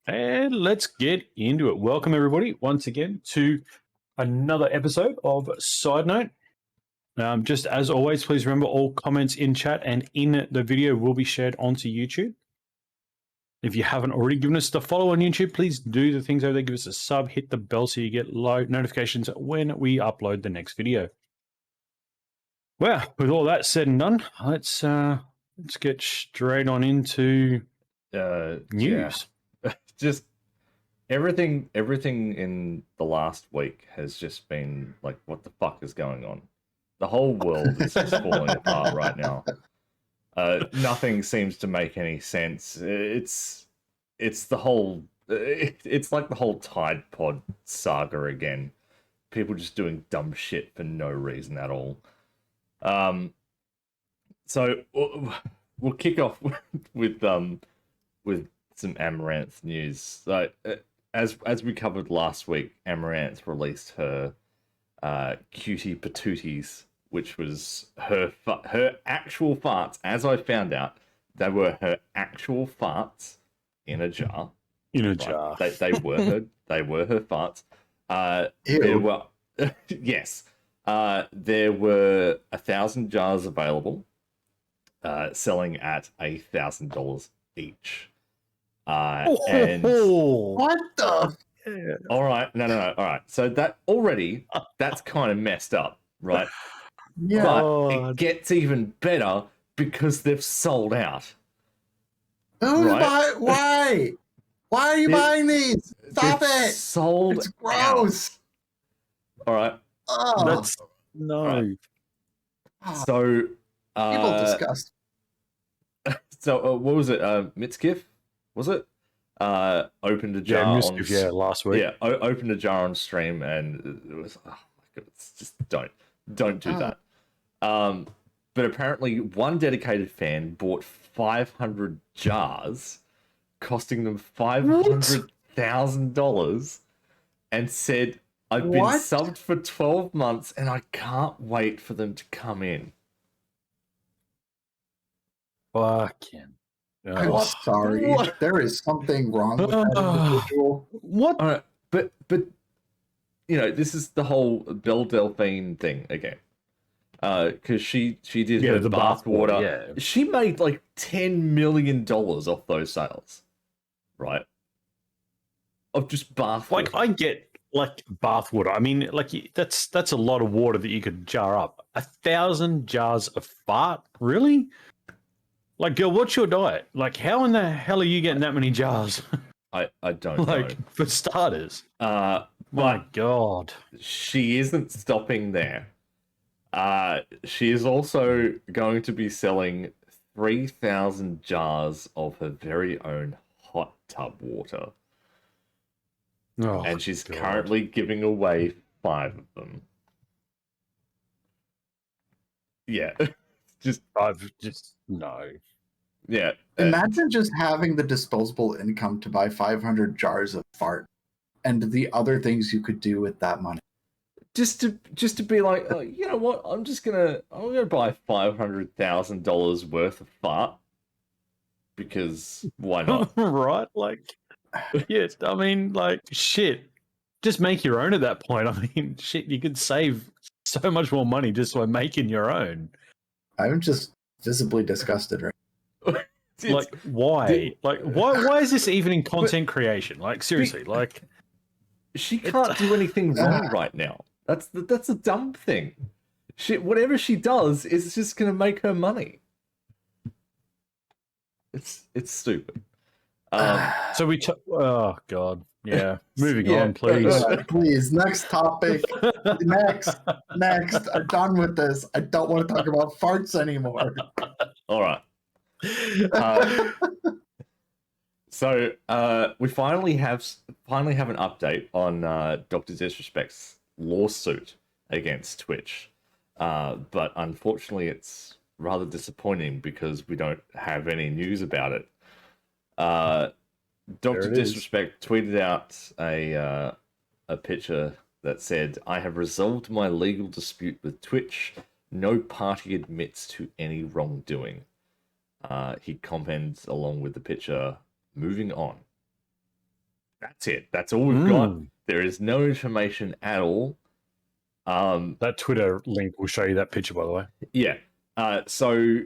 And let's get into it. Welcome, everybody, once again to another episode of Side Note. Just as always, please remember all comments in chat and in the video will be shared onto YouTube. If you haven't already given us the follow on YouTube, please do the things over there. Give us a sub, hit the bell so you get notifications when we upload the next video. Well, with all that said and done, let's get straight on into news. Yeah. Just everything in the last week has just been like, what the fuck is going on? The whole world is just falling apart right now. Nothing seems to make any sense. It's the whole it's like the whole Tide Pod saga again. People just doing dumb shit for no reason at all. So we'll kick off with some Amaranth news. So, as we covered last week, Amaranth released her Cutie Patooties, which was her actual farts. As I found out, they were her actual farts in a jar. In a jar. They were her farts. There were yes. There were 1,000 jars available, selling at $1,000 each. And what the? All right, no. All right, so that's kind of messed up, right? Yeah. But it gets even better because they've sold out. Why? Why are you buying these? Stop it! Sold. It's gross. Out. All right. Oh, That's no. Right. So people disgust. So what was it? Mitskiff? Was it? Opened a jar on last week. Yeah, opened a jar on stream and it was oh my god, it's just don't do that. But apparently one dedicated fan bought 500 jars, costing them $500,000, and said, "I've been subbed for 12 months and I can't wait for them to come in." Fucking. I'm sorry. What? There is something wrong with that individual. What? All right, but you know, this is the whole Belle Delphine thing again. Because she did her the bath water. Yeah. She made like $10 million off those sales, right? Of just bath water. Like, I get like bath water. I mean, like that's a lot of water that you could jar up. 1,000 jars of fart, really? Like, girl, what's your diet? Like, how in the hell are you getting that many jars? I don't know. For starters. My God. She isn't stopping there. She is also going to be selling 3,000 jars of her very own hot tub water. Oh, and she's currently giving away 5 of them. Yeah. No. Yeah. Imagine just having the disposable income to buy 500 jars of fart and the other things you could do with that money. Just to be like, oh, you know what? I'm gonna buy $500,000 worth of fart because why not? Right? Like, yes. I mean, like, shit. Just make your own at that point. I mean, shit. You could save so much more money just by making your own. I'm just visibly disgusted right now. Like, why? Why is this even in content creation? Like, seriously, like, she can't do anything wrong right now. That's a dumb thing. Whatever she does is just gonna make her money. It's stupid. So oh god, yeah. Moving on, please. Please, next topic. Next. I'm done with this. I don't want to talk about farts anymore. All right. So we finally have an update on Dr. Disrespect's lawsuit against Twitch, but unfortunately it's rather disappointing because we don't have any news about it. Dr. Disrespect tweeted out a picture that said, "I have resolved my legal dispute with Twitch. No party admits to any wrongdoing." He comments along with the picture, "Moving on." That's it. That's all we've got. Mm. There is no information at all. That Twitter link will show you that picture, by the way. Yeah. So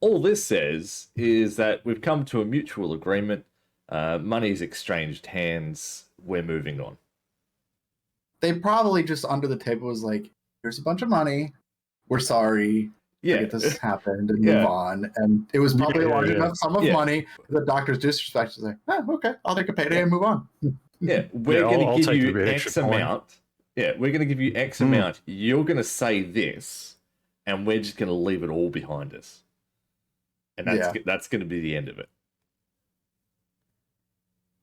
all this says is that we've come to a mutual agreement. Money's exchanged hands. We're moving on. They probably just under the table was like, here's a bunch of money. We're sorry. Yeah. That this has happened and Yeah. move on. And it was probably a large enough sum of Yeah. money. The doctor's disrespect is like, okay, I'll take a payday and move on. Yeah, we're Yeah, going I'll to give take you the X extra coin. amount. Yeah, we're going to give you X amount. You're going to say this, and we're just going to leave it all behind us. And that's going to be the end of it.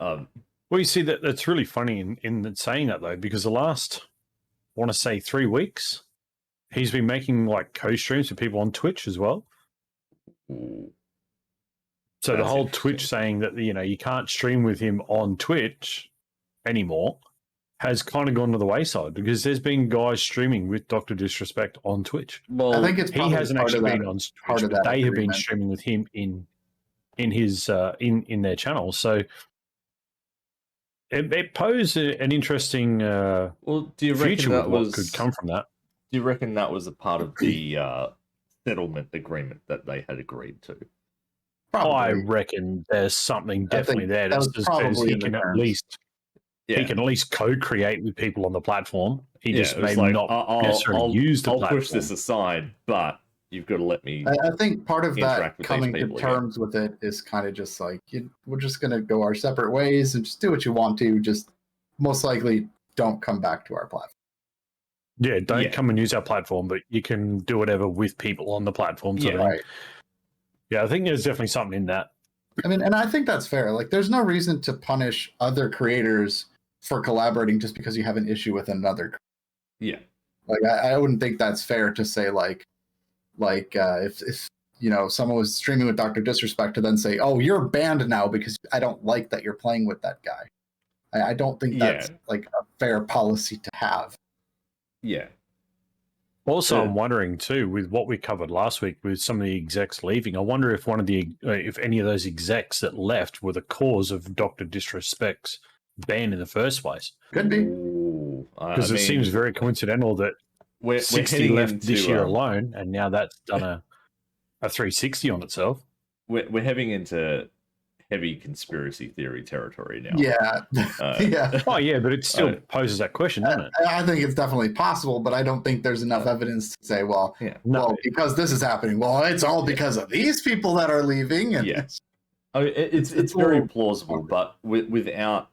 Well, you see, that's really funny in saying that, though, because the last, I want to say 3 weeks, he's been making like co-streams for people on Twitch as well. Ooh, So the that's whole interesting. Twitch saying that, you can't stream with him on Twitch anymore has kind of gone to the wayside, because there's been guys streaming with Dr. Disrespect on Twitch. Well, I think it's He probably hasn't part actually of been that, on part Twitch, of but that they have been agreement. streaming with him in his in their channel. So it posed an interesting well, do you reckon future that with what was? could come from that. Do you reckon that was a part of the settlement agreement that they had agreed to? Probably. I reckon there's something definitely there. that was Just because probably he in the can at terms. least Yeah, he can at least co-create with people on the platform. He just it was may not necessarily use the I'll platform. push this aside, but you've got to let me. I think part of that interact with these coming to people again. terms with it is kind of just like, we're just going to go our separate ways and just do what you want to. Just most likely don't come back to our platform. Yeah, don't Yeah. come and use our platform, but you can do whatever with people on the platform. Yeah. Right. Yeah, I think there's definitely something in that. I mean, and I think that's fair. Like, there's no reason to punish other creators for collaborating just because you have an issue with another. Yeah. Like, I wouldn't think that's fair to say if someone was streaming with Dr. Disrespect to then say, oh, you're banned now because I don't like that you're playing with that guy. I don't think that's like a fair policy to have. Yeah. Also, Yeah. I'm wondering too, with what we covered last week with some of the execs leaving, I wonder if if any of those execs that left were the cause of Dr. Disrespect's ban in the first place. Could be. Because it seems very coincidental that we're 60 heading left into, this year alone, and now that's done a 360 on itself. We're heading into heavy conspiracy theory territory now. Yeah. Yeah. Oh, yeah, but it still poses that question, doesn't it? I think it's definitely possible, but I don't think there's enough evidence to say, well, because this is happening, well, it's all because of these people that are leaving. And it's very plausible, but without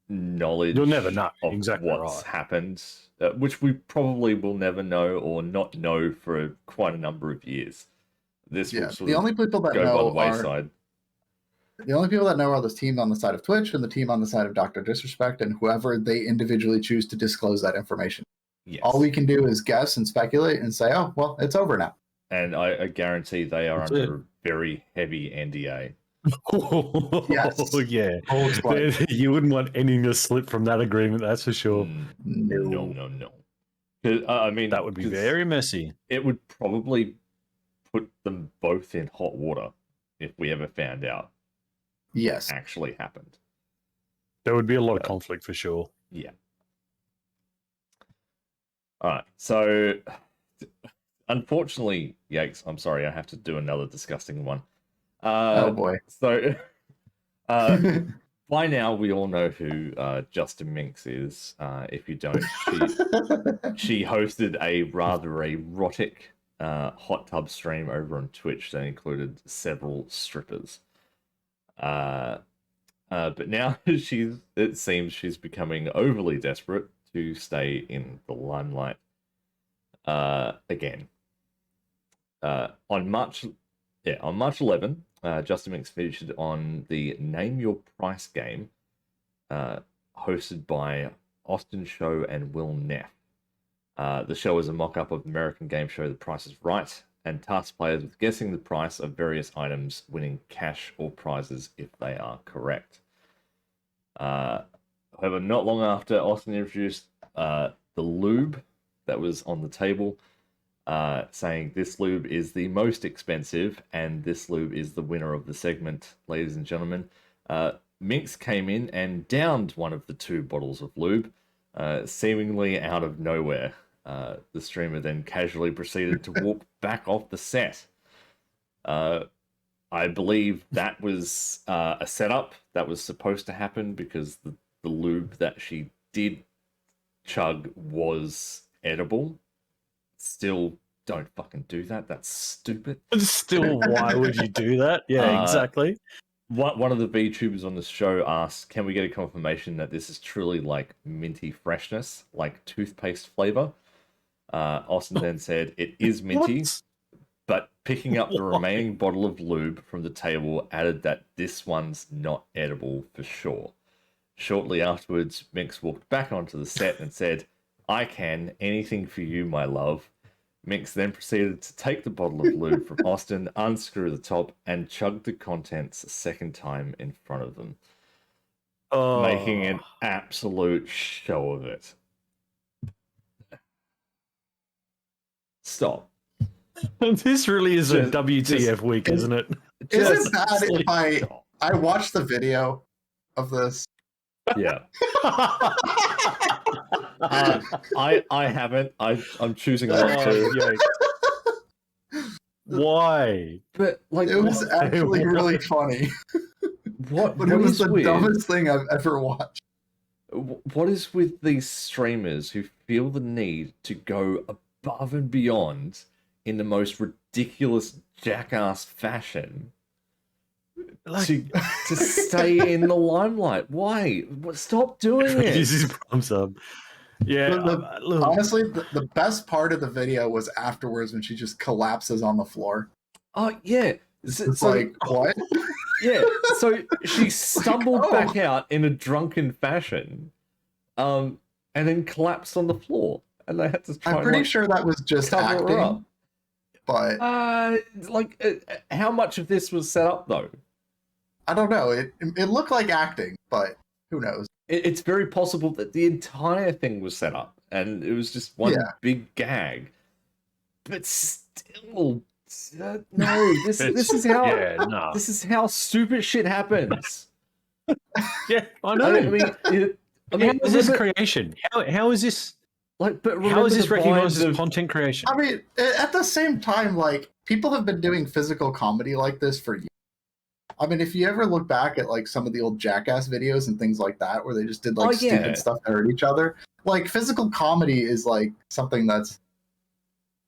knowledge, you'll never know of exactly what's happened, which we probably will never know or not know for quite a number of years. This will sort the only people that go know by the wayside. The only people that know are the team on the side of Twitch and the team on the side of Dr. Disrespect, and whoever they individually choose to disclose that information. Yes. All we can do is guess and speculate and say, oh, well, it's over now. And I guarantee they are under a very heavy NDA. Yes. Yeah. You wouldn't want anything to slip from that agreement, that's for sure. No. I mean, that would be very messy. It would probably put them both in hot water if we ever found out. Yes. Actually happened. There would be a lot of conflict for sure. Yeah. All right. So, unfortunately, yikes, I'm sorry, I have to do another disgusting one. Oh, boy. So, by now, we all know who Justin Minks is. If you don't, she hosted a rather erotic hot tub stream over on Twitch that included several strippers. But now it seems she's becoming overly desperate to stay in the limelight again. On March 11, Justin Minks featured on the Name Your Price game, hosted by Austin Show and Will Neff. The show is a mock-up of the American game show The Price is Right, and tasks players with guessing the price of various items, winning cash or prizes if they are correct. However, not long after, Austin introduced the lube that was on the table, saying this lube is the most expensive and this lube is the winner of the segment, ladies and gentlemen. Minx came in and downed one of the 2 bottles of lube, seemingly out of nowhere. The streamer then casually proceeded to walk back off the set. I believe that was a setup that was supposed to happen because the lube that she did chug was edible. Still, don't fucking do that. That's stupid. Still, why would you do that? Yeah, exactly. One of the VTubers on the show asked, "Can we get a confirmation that this is truly like minty freshness, like toothpaste flavor?" Austin then said, "It is minty." What? But picking up the Why? remaining bottle of lube from the table added that this one's not edible for sure. Shortly afterwards, Minx walked back onto the set and said, "I can, anything for you, my love." Minx then proceeded to take the bottle of lube from Austin, unscrew the top, and chug the contents a second time in front of them, making an absolute show of it. Stop. This really is a Just- WTF week, isn't it? Is Just it bad if stop. I watched the video of this? Yeah. I haven't. I'm choosing not to. Why? But like, It was what, actually really funny, what but it was is the with, dumbest thing I've ever watched. what is with these streamers who feel the need to go above and beyond in the most ridiculous jackass fashion to stay in the limelight? Why? Stop doing This is it. problems up. Yeah, look, Honestly, the best part of the video was afterwards when she just collapses on the floor. Oh yeah. It's So- like, what? Yeah, so she stumbled back out in a drunken fashion, and then collapsed on the floor, and they had to try. I'm pretty and, sure that was just cover her up. acting, but How much of this was set up though? I don't know. It looked like acting, but who knows? It's very possible that the entire thing was set up, and it was just one Yeah. big gag. But still, no. This is how yeah, no. this is how stupid shit happens. Yeah, I know. I mean, how is this remember- creation? How is this? Like, but How remember is this the recognized vibes as of- content creation? I mean, at the same time, like, people have been doing physical comedy like this for years. I mean, if you ever look back at like some of the old Jackass videos and things like that, where they just did like Oh, yeah. stupid stuff that hurt each other, like physical comedy is like something that's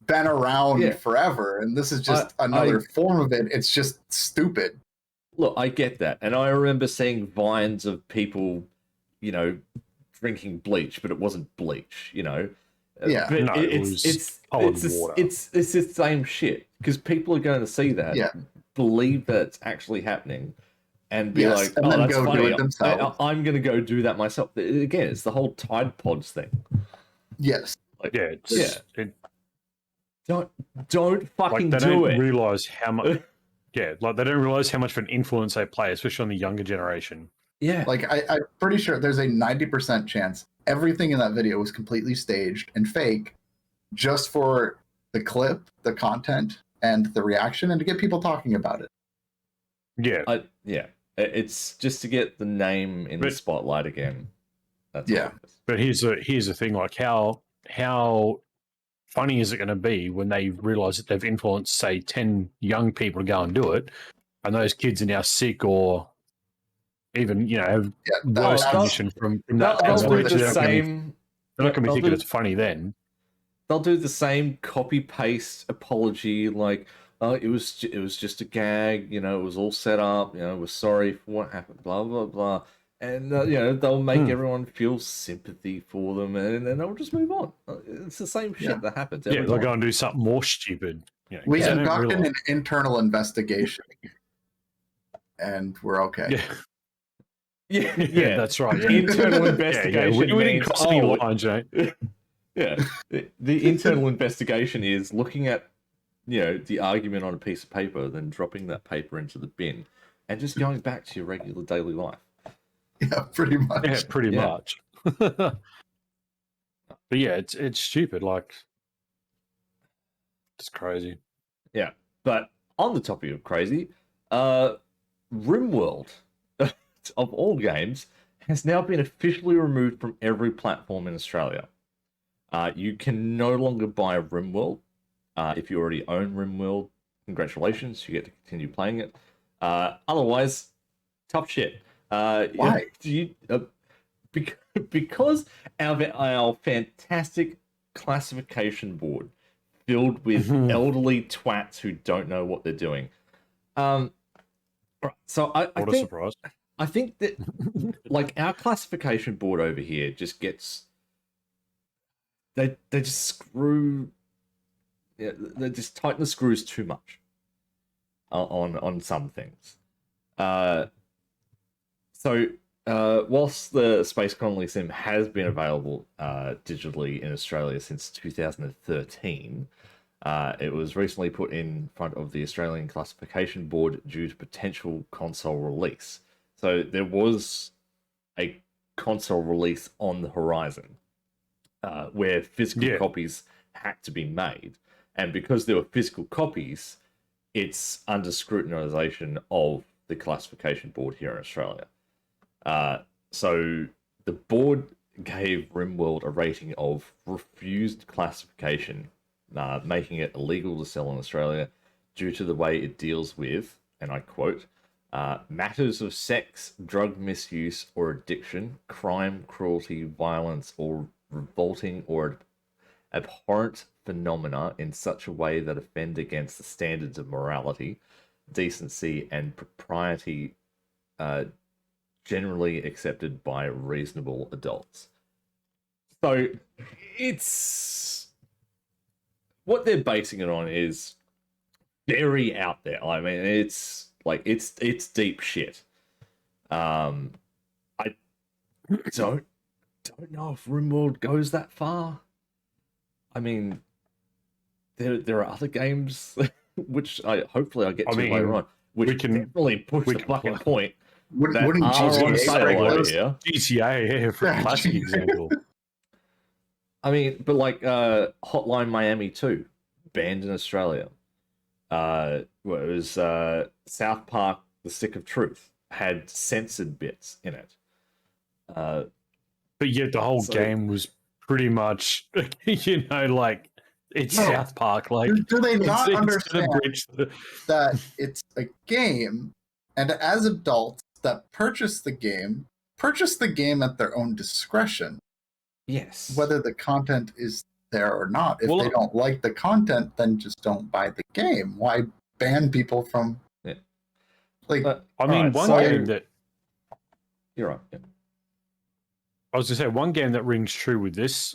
been around Yeah. forever, and this is just another form of it. It's just stupid. Look, I get that, and I remember seeing vines of people, drinking bleach, but it wasn't bleach, Yeah. But No, it was it's cold the- water. it's the same shit because people are going to see that, Yeah. believe that it's actually happening, and be Yes, like, and "Oh, then that's go do funny. it themselves." I'm going to go do that myself." Again, it's the whole Tide Pods thing. Yes. Like, Yeah, it's, Yeah. It, don't fucking like they do don't it. realize how much. Yeah, like they don't realize how much of an influence they play, especially on the younger generation. Yeah, Like, I'm pretty sure there's a 90% chance everything in that video was completely staged and fake just for the clip, the content, and the reaction, and to get people talking about it. Yeah, yeah. It's just to get the name in the But- spotlight again. That's Yeah. all it is. but here's the thing: like how funny is it going to be when they realize that they've influenced, say, 10 young people to go and do it, and those kids are now sick or even have worse they'll- condition from that. They'll do age. the They're not gonna be- same. They're not going to be they'll thinking do- it's funny then. They'll do the same copy paste apology, like, "Oh, it was just a gag. It was all set up. We're sorry for what happened. Blah blah blah." And they'll make everyone feel sympathy for them, and then they'll just move on. It's the same shit Yeah. that happens. Yeah, Every they'll time. go and do something more stupid. We 'cause they don't conducted realise- an internal investigation, and we're okay. Yeah, Yeah, yeah, that's right. Yeah. Internal Yeah, investigation. we didn't means, cross any oh, lines, Yeah, the internal investigation is looking at the argument on a piece of paper, then dropping that paper into the bin, and just going back to your regular daily life. Yeah, pretty much. Yeah, pretty Yeah. much. But yeah, it's stupid. Like, it's crazy. But on the topic of crazy, RimWorld of all games, has now been officially removed from every platform in Australia. You can no longer buy RimWorld. If you already own RimWorld, congratulations, you get to continue playing it. Otherwise, tough shit. Why? Because our fantastic classification board filled with elderly twats who don't know what they're doing. So What a surprise. I think that like our classification board over here just gets they just screw, yeah, they just tighten the screws too much on some things. Whilst the Space Colony Sim has been available digitally in Australia since 2013, it was recently put in front of the Australian Classification Board due to potential console release. So there was a console release on the horizon where physical copies had to be made. And because there were physical copies, it's under scrutinization of the Classification Board here in Australia. So the board gave RimWorld a rating of refused classification, making it illegal to sell in Australia due to the way it deals with, and I quote, matters of sex, drug misuse or addiction, crime, cruelty, violence, or revolting or abhorrent phenomena in such a way that offend against the standards of morality, decency, and propriety generally accepted by reasonable adults. So it's what they're basing it on is very out there. I mean, it's like it's deep shit. I don't know if RimWorld goes that far. I mean, there are other games which hopefully I'll get to later on, which can definitely push the fucking point. Wouldn't GTA over here? GTA, for a classic example. I mean, but like Hotline Miami 2, banned in Australia. It was South Park: The Stick of Truth had censored bits in it. But yet the whole game was pretty much, like it's South Park. Like, do they not understand that it's a game, and as adults that purchase the game at their own discretion? Yes. Whether the content is there or not. If they don't like the content, then just don't buy the game. Why ban people from? Yeah. Like, I mean, game that you're right. Yeah. I was going to say one game that rings true with this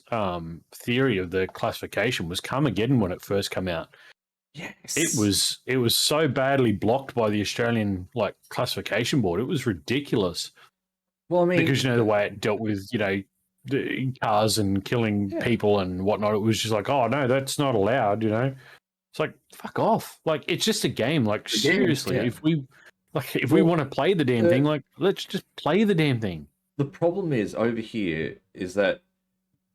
theory of the classification was Carmageddon when it first came out. Yes, it was so badly blocked by the Australian classification board. It was ridiculous. Well, I mean, because the way it dealt with the cars and killing people and whatnot, it was just like, oh no, that's not allowed. It's like, fuck off. Like, it's just a game. Like, seriously, if we want to play the damn thing, let's just play the damn thing. The problem is over here is that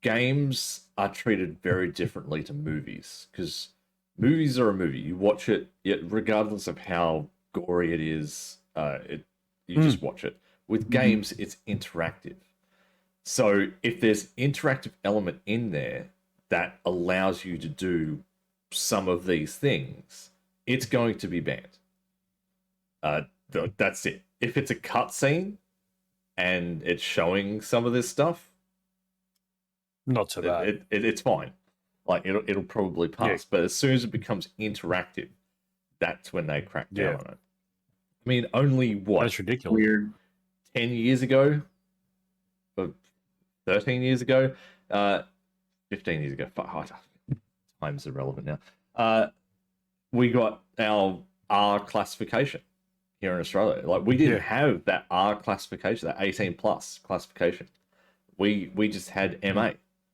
games are treated very differently to movies, because movies are a movie. You watch it, yet regardless of how gory it is, you just watch it. With games, it's interactive. So if there's interactive element in there that allows you to do some of these things, it's going to be banned. That's it. If it's a cutscene and it's showing some of this stuff, not so bad. It's fine. Like it'll probably pass. But as soon as it becomes interactive, that's when they crack down on it. I mean, only what? That's ridiculous. Weird. 10 years ago, or 13 years ago, 15 years ago. Time's irrelevant now. We got our R classification here in Australia. Like, we didn't have that R classification, that 18 plus classification. We just had MA,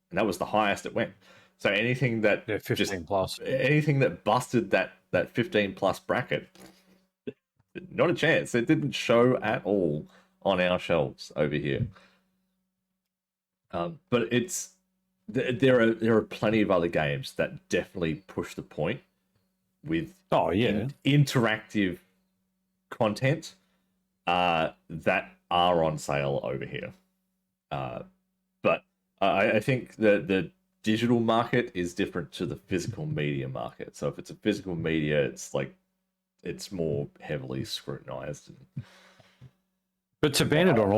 and that was the highest it went. So anything that 15 plus, anything that busted that 15 plus bracket, not a chance. It didn't show at all on our shelves over here. But there are plenty of other games that definitely push the point with interactive content that are on sale over here. But I think the digital market is different to the physical media market. So if it's a physical media, it's like it's more heavily scrutinized. But to ban it on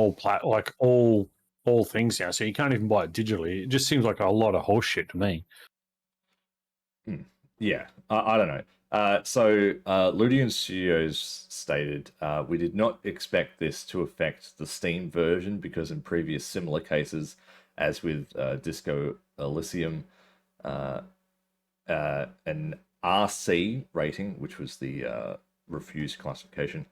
all things now, so you can't even buy it digitally. It just seems like a lot of horse shit to me. Yeah, I don't know. So Ludian Studios stated, we did not expect this to affect the Steam version because in previous similar cases, as with Disco Elysium, an RC rating, which was the refused classification,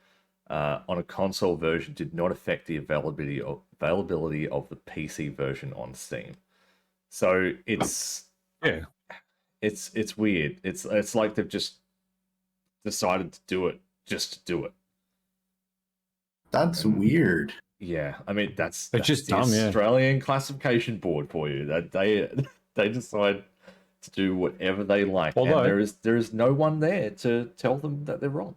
on a console version did not affect the availability of the PC version on Steam. So it's weird. It's like they've just decided to do it just to do it. That's weird. Yeah, I mean that's just the dumb, yeah. Australian classification board for you. That they decide to do whatever they like, Although, and there is no one there to tell them that they're wrong.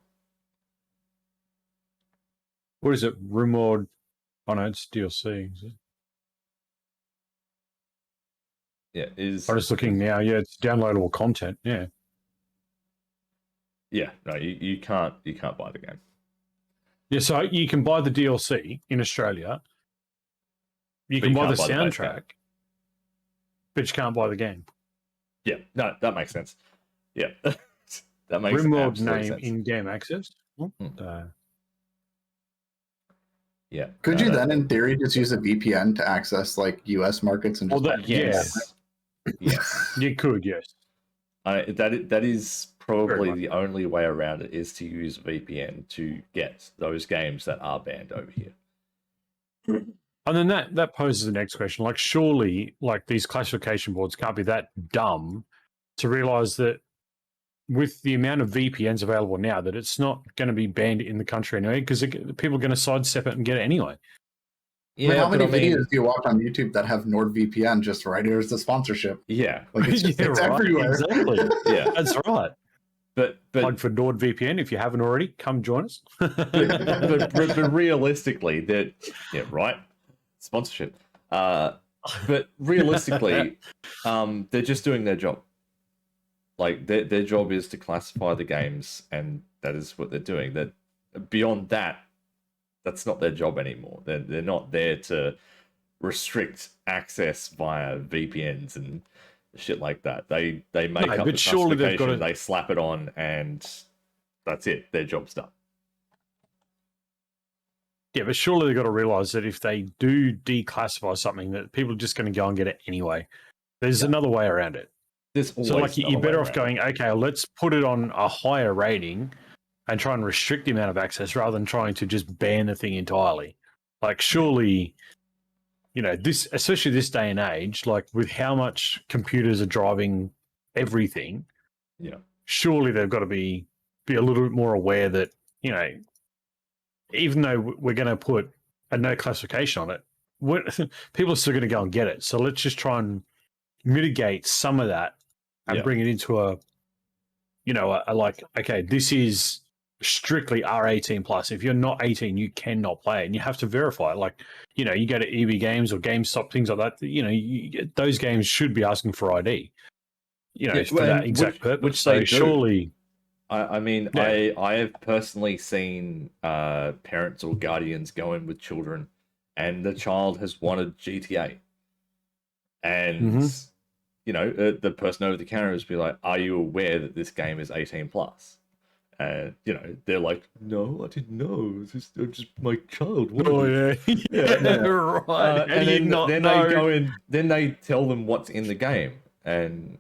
What is it? Rumored? Oh no, it's DLC. Is it? Yeah, is I'm just looking now. Yeah, it's downloadable content. Yeah. Yeah, no, you can't buy the game. Yeah, so you can buy the DLC in Australia. You can buy the soundtrack, but you can't buy the game. Yeah, no, that makes sense. Yeah, that makes Rimworld absolute name sense. in-game access. Yeah. Could you then, in theory, just use a VPN to access like US markets and just yes, yes, you could, yes. That is probably the only way around it is to use VPN to get those games that are banned over here. And then that poses the next question. Like, surely, like these classification boards can't be that dumb to realize that with the amount of VPNs available now, that it's not going to be banned in the country anyway, because people are going to sidestep it and get it anyway. Yeah, how many videos do you watch on YouTube that have NordVPN just right here's the sponsorship? Yeah, like it's everywhere. Exactly. Yeah, that's right. But plug for NordVPN if you haven't already. Come join us. but realistically, that right, sponsorship. But realistically, they're just doing their job. Like their job is to classify the games, and that is what they're doing. That beyond that, that's not their job anymore. They're not there to restrict access via VPNs and shit like that. They make up the classification, they slap it on, and that's it. Their job's done. Yeah, but surely they've got to realize that if they do declassify something, that people are just going to go and get it anyway. There's another way around it. So like you're better off going, okay, let's put it on a higher rating and try and restrict the amount of access rather than trying to just ban the thing entirely. Like surely, this, especially this day and age, like with how much computers are driving everything, surely they've got to be a little bit more aware that, even though we're going to put a no classification on it, people are still going to go and get it. So let's just try and mitigate some of that and bring it into a like, okay, this is strictly R18 plus. If you're not 18, you cannot play it, and you have to verify it. Like, you go to EB Games or GameStop, things like that. Those games should be asking for ID. For that exact purpose. Which so surely. I mean, I have personally seen parents or guardians go in with children, and the child has wanted GTA, and the person over the counter is be like, "Are you aware that this game is 18 plus?" And they're like, "No, I didn't know. It's just my child." Oh yeah, right. And then they go in. Then they tell them what's in the game, and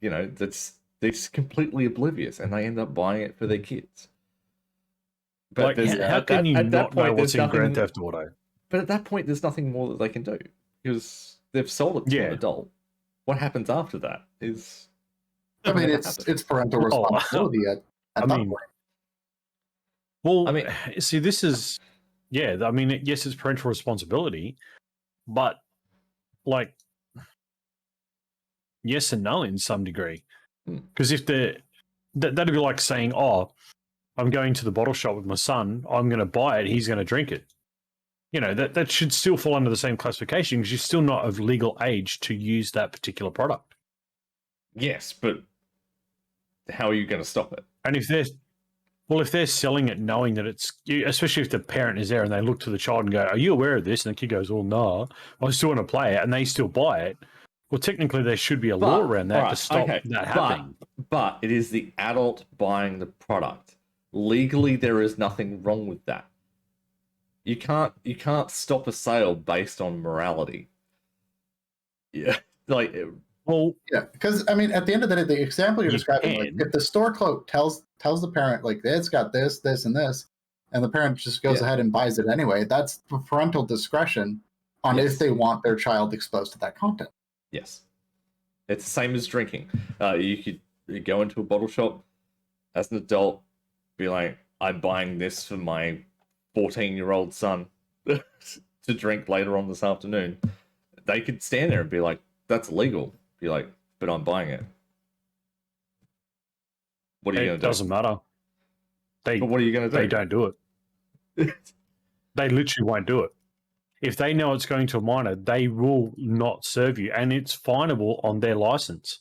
they're completely oblivious, and they end up buying it for their kids. But how can you not know what's in Grand Theft Auto? But at that point, there's nothing more that they can do because they've sold it to an adult. What happens after that is... I mean, it's parental responsibility at that point. Well, I mean, see, this is... Yeah, I mean, yes, it's parental responsibility, but, like, yes and no in some degree. Because if that'd be like saying, "Oh, I'm going to the bottle shop with my son. I'm going to buy it. He's going to drink it." that should still fall under the same classification because you're still not of legal age to use that particular product. Yes, but how are you going to stop it? And if they're selling it knowing that especially if the parent is there and they look to the child and go, "Are you aware of this?" and the kid goes, "Well, no, I still want to play it," and they still buy it. Well, technically, there should be a law around that to stop that happening. But it is the adult buying the product. Legally, there is nothing wrong with that. You can't stop a sale based on morality. Yeah, like well, yeah, because I mean, at the end of the day, the example you're describing, like, if the store clerk tells the parent like it's got this, this, and this, and the parent just goes ahead and buys it anyway, that's parental discretion on if they want their child exposed to that content. Yes, it's the same as drinking. You could go into a bottle shop as an adult, be like, "I'm buying this for my 14-year-old son to drink later on this afternoon." They could stand there and be like, "That's illegal." Be like, "But I'm buying it." What are you going to do? It doesn't matter. But what are you going to do? They don't do it. They literally won't do it. If they know it's going to a minor, they will not serve you, and it's finable on their license.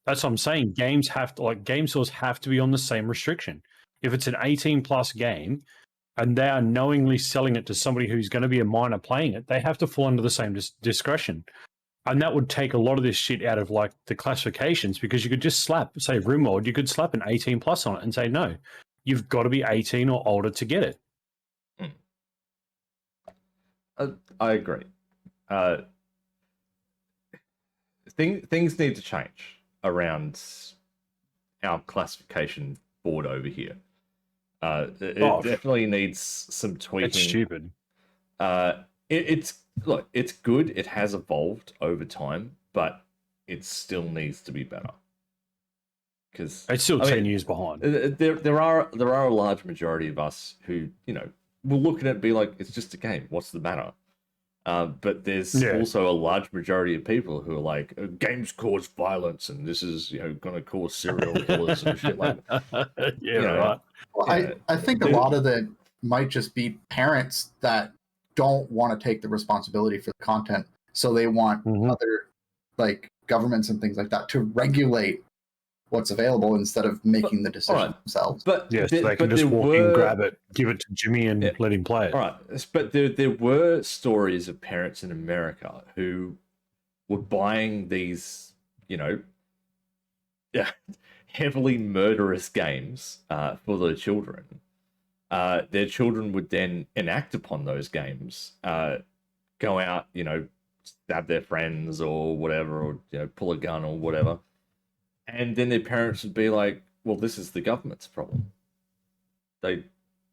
That's what I'm saying. Game stores have to be on the same restriction. If it's an 18+ game and they are knowingly selling it to somebody who's going to be a minor playing it, they have to fall under the same discretion. And that would take a lot of this shit out of like the classifications, because you could just say RimWorld, you could slap an 18+ on it and say, no, you've got to be 18 or older to get it. I agree. Things need to change around our classification board over here. It definitely needs some tweaking. It's stupid. It's good. It has evolved over time, but it still needs to be better. Because it's still 10 years behind. There are a large majority of us who will look at it and be like, "It's just a game. What's the matter?" But there's also a large majority of people who are like, "Games cause violence, and this is going to cause serial killers and shit like that." Right. Well, I think a lot of it might just be parents that don't want to take the responsibility for the content, so they want other like governments and things like that to regulate what's available instead of making the decision themselves. But they can just walk in, grab it, give it to Jimmy, and let him play it. All right, but there were stories of parents in America who were buying these, heavily murderous games for their children. Their children would then enact upon those games, go out, stab their friends or whatever, or pull a gun or whatever. And then their parents would be like, "Well, this is the government's problem. They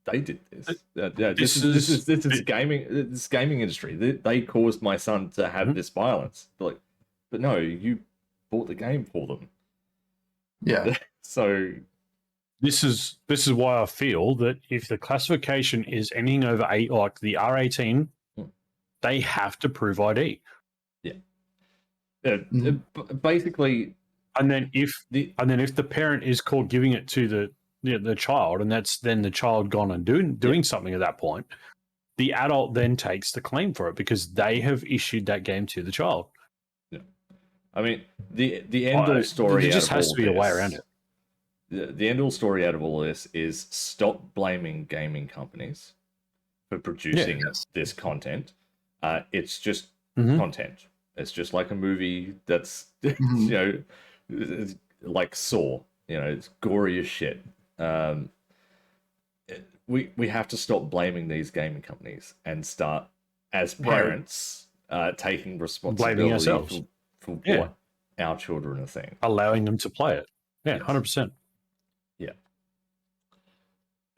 did this. This is gaming. This gaming industry. They caused my son to have this violence." They're like, "But no, you bought the game for them." Yeah. So this is why I feel that if the classification is anything over 8, like the R18, they have to prove ID. Yeah. Basically. And then if the parent is caught giving it to the child, and that's then the child gone and doing something at that point, the adult then takes the claim for it because they have issued that game to the child. Yeah. I mean, the end all story. There just has to be a way around it. The end all story out of all this is stop blaming gaming companies for producing this content. It's just content. It's just like a movie that's like Saw, it's gory as shit. We have to stop blaming these gaming companies and start, as parents, taking responsibility blaming ourselves for what our children are saying. Allowing them to play it. Yeah, 100%. Yeah.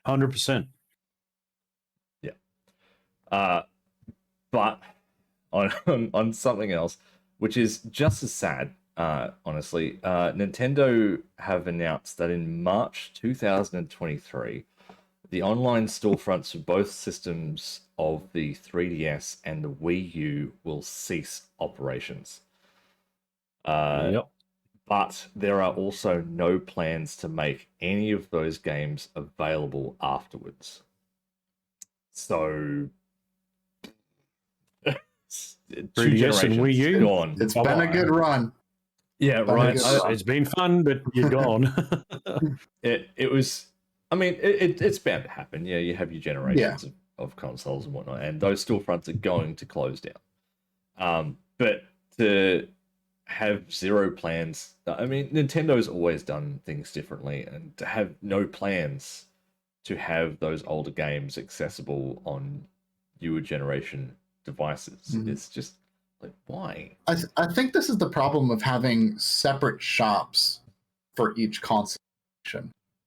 100%. Yeah. But on something else, which is just as sad, honestly, Nintendo have announced that in March 2023, the online storefronts for both systems of the 3DS and the Wii U will cease operations. But there are also no plans to make any of those games available afterwards. So 2 3DS and Wii generations U? gone. It's been a good run. Yeah, been a right. good It's been fun, but you're gone. It was. I mean, it's bound to happen. Yeah, you have your Yeah. generations of consoles and whatnot, and those storefronts are going to close down. But to have zero plans, I mean, Nintendo's always done things differently, and to have no plans to have those older games accessible on newer generation devices, Mhm. it's just like, why? I think this is the problem of having separate shops for each console.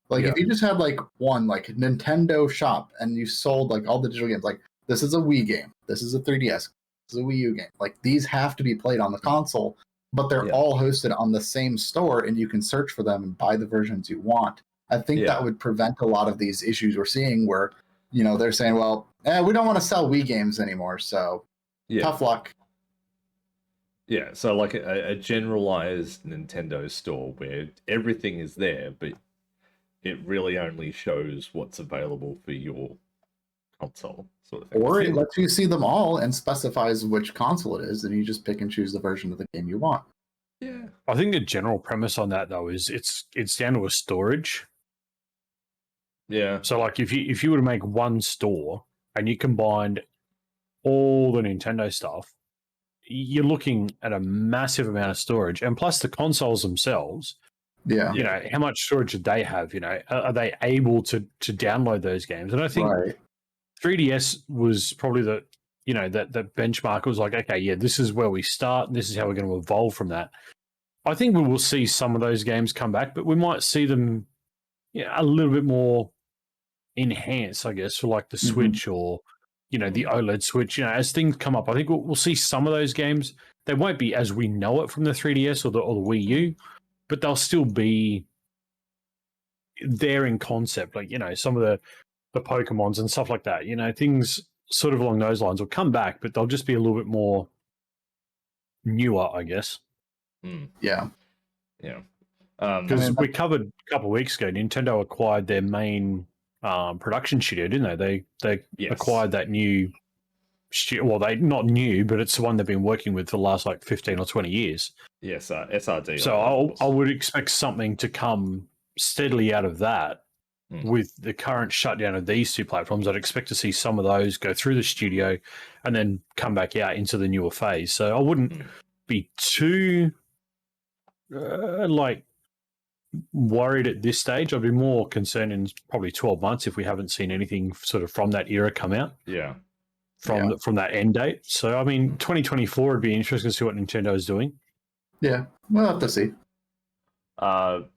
Like if you just had like one like Nintendo shop and you sold like all the digital games, like this is a Wii game, this is a 3DS, this is a Wii U game. Like these have to be played on the console, but they're Yeah. all hosted on the same store and you can search for them and buy the versions you want. I think Yeah. that would prevent a lot of these issues we're seeing where, they're saying, well, we don't want to sell Wii games anymore, so tough luck. Yeah, so like a generalized Nintendo store where everything is there, but it really only shows what's available for your console, sort of thing. Or it lets you see them all and specifies which console it is, and you just pick and choose the version of the game you want. Yeah. I think the general premise on that though is it's down to a storage. Yeah. So like if you were to make one store and you combined all the Nintendo stuff, you're looking at a massive amount of storage, and plus the consoles themselves. Yeah. You know, how much storage do they have? You know, are they able to download those games? And I think 3DS was probably the benchmark. It was like, okay, yeah, this is where we start, and this is how we're going to evolve from that. I think we will see some of those games come back, but we might see them a little bit more enhanced, I guess, for like the Switch or the OLED Switch. As things come up, I think we'll see some of those games. They won't be as we know it from the 3DS or the Wii U, but they'll still be there in concept. Like some of the Pokemons and stuff like that. Things sort of along those lines will come back, but they'll just be a little bit more newer, I guess. Yeah. Yeah. Because we covered a couple of weeks ago, Nintendo acquired their main production studio, didn't they? They acquired that new studio. Well, they not new, but it's the one they've been working with for the last like 15 or 20 years. Yes, SRD. So I would expect something to come steadily out of that. With the current shutdown of these two platforms, I'd expect to see some of those go through the studio and then come back out into the newer phase. So I wouldn't be too worried at this stage. I'd be more concerned in probably 12 months if we haven't seen anything sort of from that era come out. Yeah. From that end date. So, I mean, 2024 would be interesting to see what Nintendo is doing. Yeah, we'll have to see. But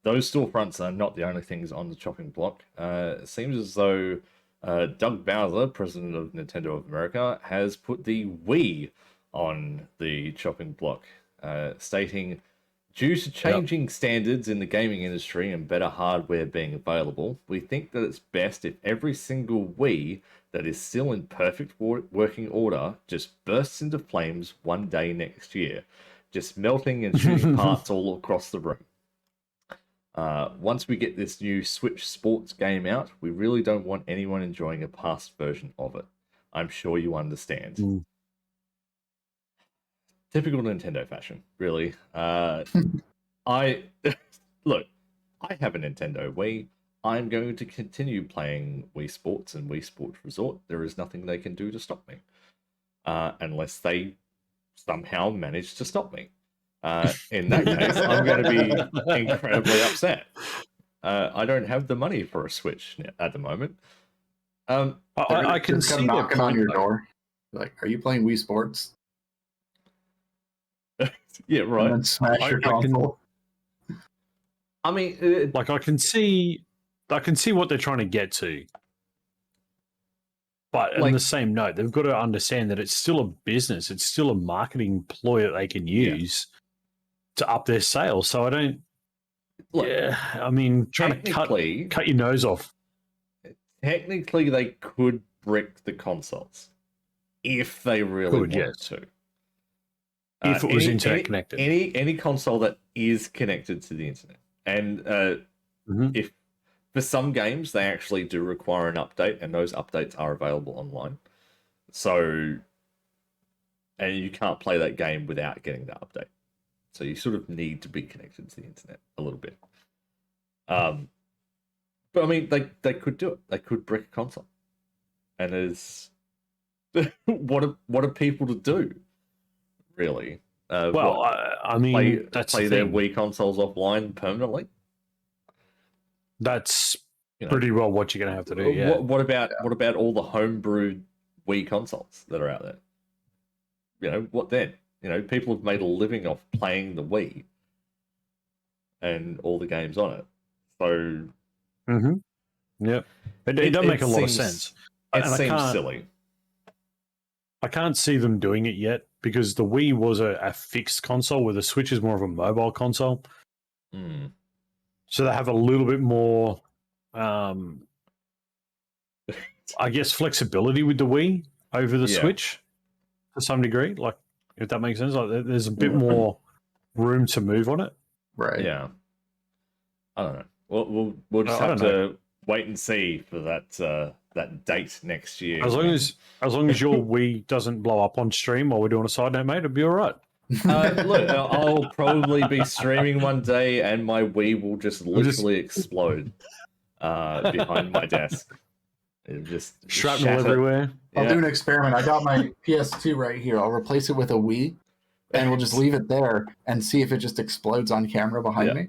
those storefronts are not the only things on the chopping block. It seems as though Doug Bowser, president of Nintendo of America, has put the Wii on the chopping block, stating, due to changing standards in the gaming industry and better hardware being available, we think that it's best if every single Wii that is still in perfect working order just bursts into flames one day next year, just melting and shooting parts all across the room. Once we get this new Switch Sports game out, we really don't want anyone enjoying a past version of it. I'm sure you understand. Typical Nintendo fashion, really. I look, I have a Nintendo Wii. I'm going to continue playing Wii Sports and Wii Sports Resort. There is nothing they can do to stop me, unless they somehow manage to stop me. In that case, I'm going to be incredibly upset. I don't have the money for a Switch at the moment. I can see knocking on your door. Like, are you playing Wii Sports? Yeah, right. And then smash your console. I mean, I can see what they're trying to get to. But on the same note, they've got to understand that it's still a business. It's still a marketing ploy that they can use to up their sales. So I don't. I mean, trying to cut your nose off. Technically, they could brick the consoles if they really wanted to. If it was internet connected. Any console that is connected to the internet. And if for some games they actually do require an update, and those updates are available online. So and you can't play that game without getting that update. So you sort of need to be connected to the internet a little bit. But I mean, they could do it. They could brick a console, and is what are people to do? Really? Well, I mean, that's play the their thing. Wii consoles offline permanently. That's You know, pretty well what you're going to have to do. Yeah. What about all the homebrewed Wii consoles that are out there? You know, what then? You know, people have made a living off playing the Wii and all the games on it. So, Yeah, it does make a lot of sense. It And seems silly. I can't see them doing it yet because the Wii was a fixed console, where the Switch is more of a mobile console. So they have a little bit more, I guess, flexibility with the Wii over the Switch to some degree. Like, if that makes sense, like there's a bit more room to move on it. Right. Yeah. I don't know. We'll just have to wait and see for that date next year. As long as your Wii doesn't blow up on stream while we're doing a side note, mate, it'll be all right. Look, I'll probably be streaming one day, and my Wii will just literally explode behind my desk. It just shrapnel everywhere. I'll do an experiment. I got my PS2 right here. I'll replace it with a Wii, and we'll just leave it there and see if it just explodes on camera behind me.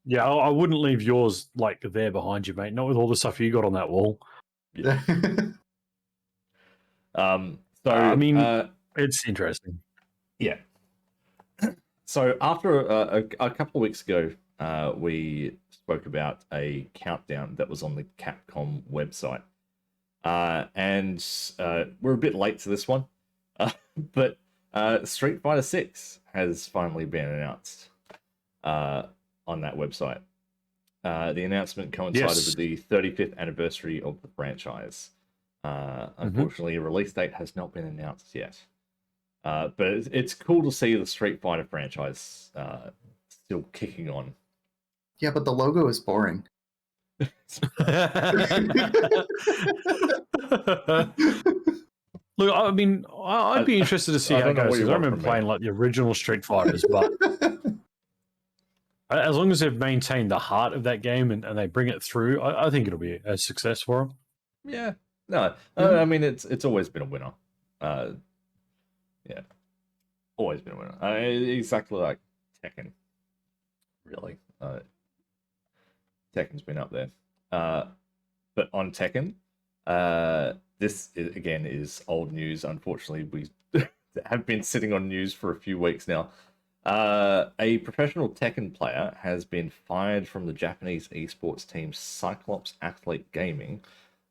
Yeah, I wouldn't leave yours like there behind you, mate. Not with all the stuff you got on that wall. Yeah. So I mean, it's interesting. Yeah. So after a couple of weeks ago, we spoke about a countdown that was on the Capcom website, and we're a bit late to this one, but Street Fighter 6 has finally been announced on that website. The announcement coincided with the 35th anniversary of the franchise. Unfortunately, a release date has not been announced yet. But it's cool to see the Street Fighter franchise still kicking on. Yeah, but the logo is boring. Look, I mean, I'd be interested to see how it goes. I remember playing like the original Street Fighters, but as long as they've maintained the heart of that game and they bring it through, I think it'll be a success for them. Yeah. No, I mean, it's always been a winner. Yeah. Always been a winner. Exactly like Tekken. Really. Tekken's been up there. But on Tekken, this again is old news. Unfortunately, we have been sitting on news for a few weeks now. A professional Tekken player has been fired from the Japanese esports team Cyclops Athlete Gaming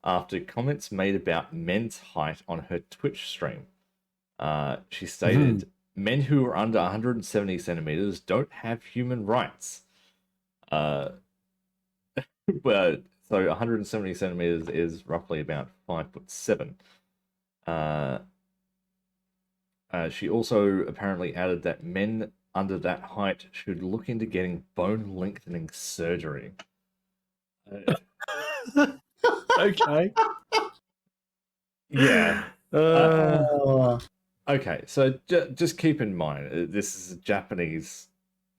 after comments made about men's height on her Twitch stream. She stated, "Men who are under 170 centimeters don't have human rights." Well, so 170 centimeters is roughly about 5'7". She also apparently added that men under that height should look into getting bone lengthening surgery. Okay. Yeah. Okay, so just keep in mind, this is a Japanese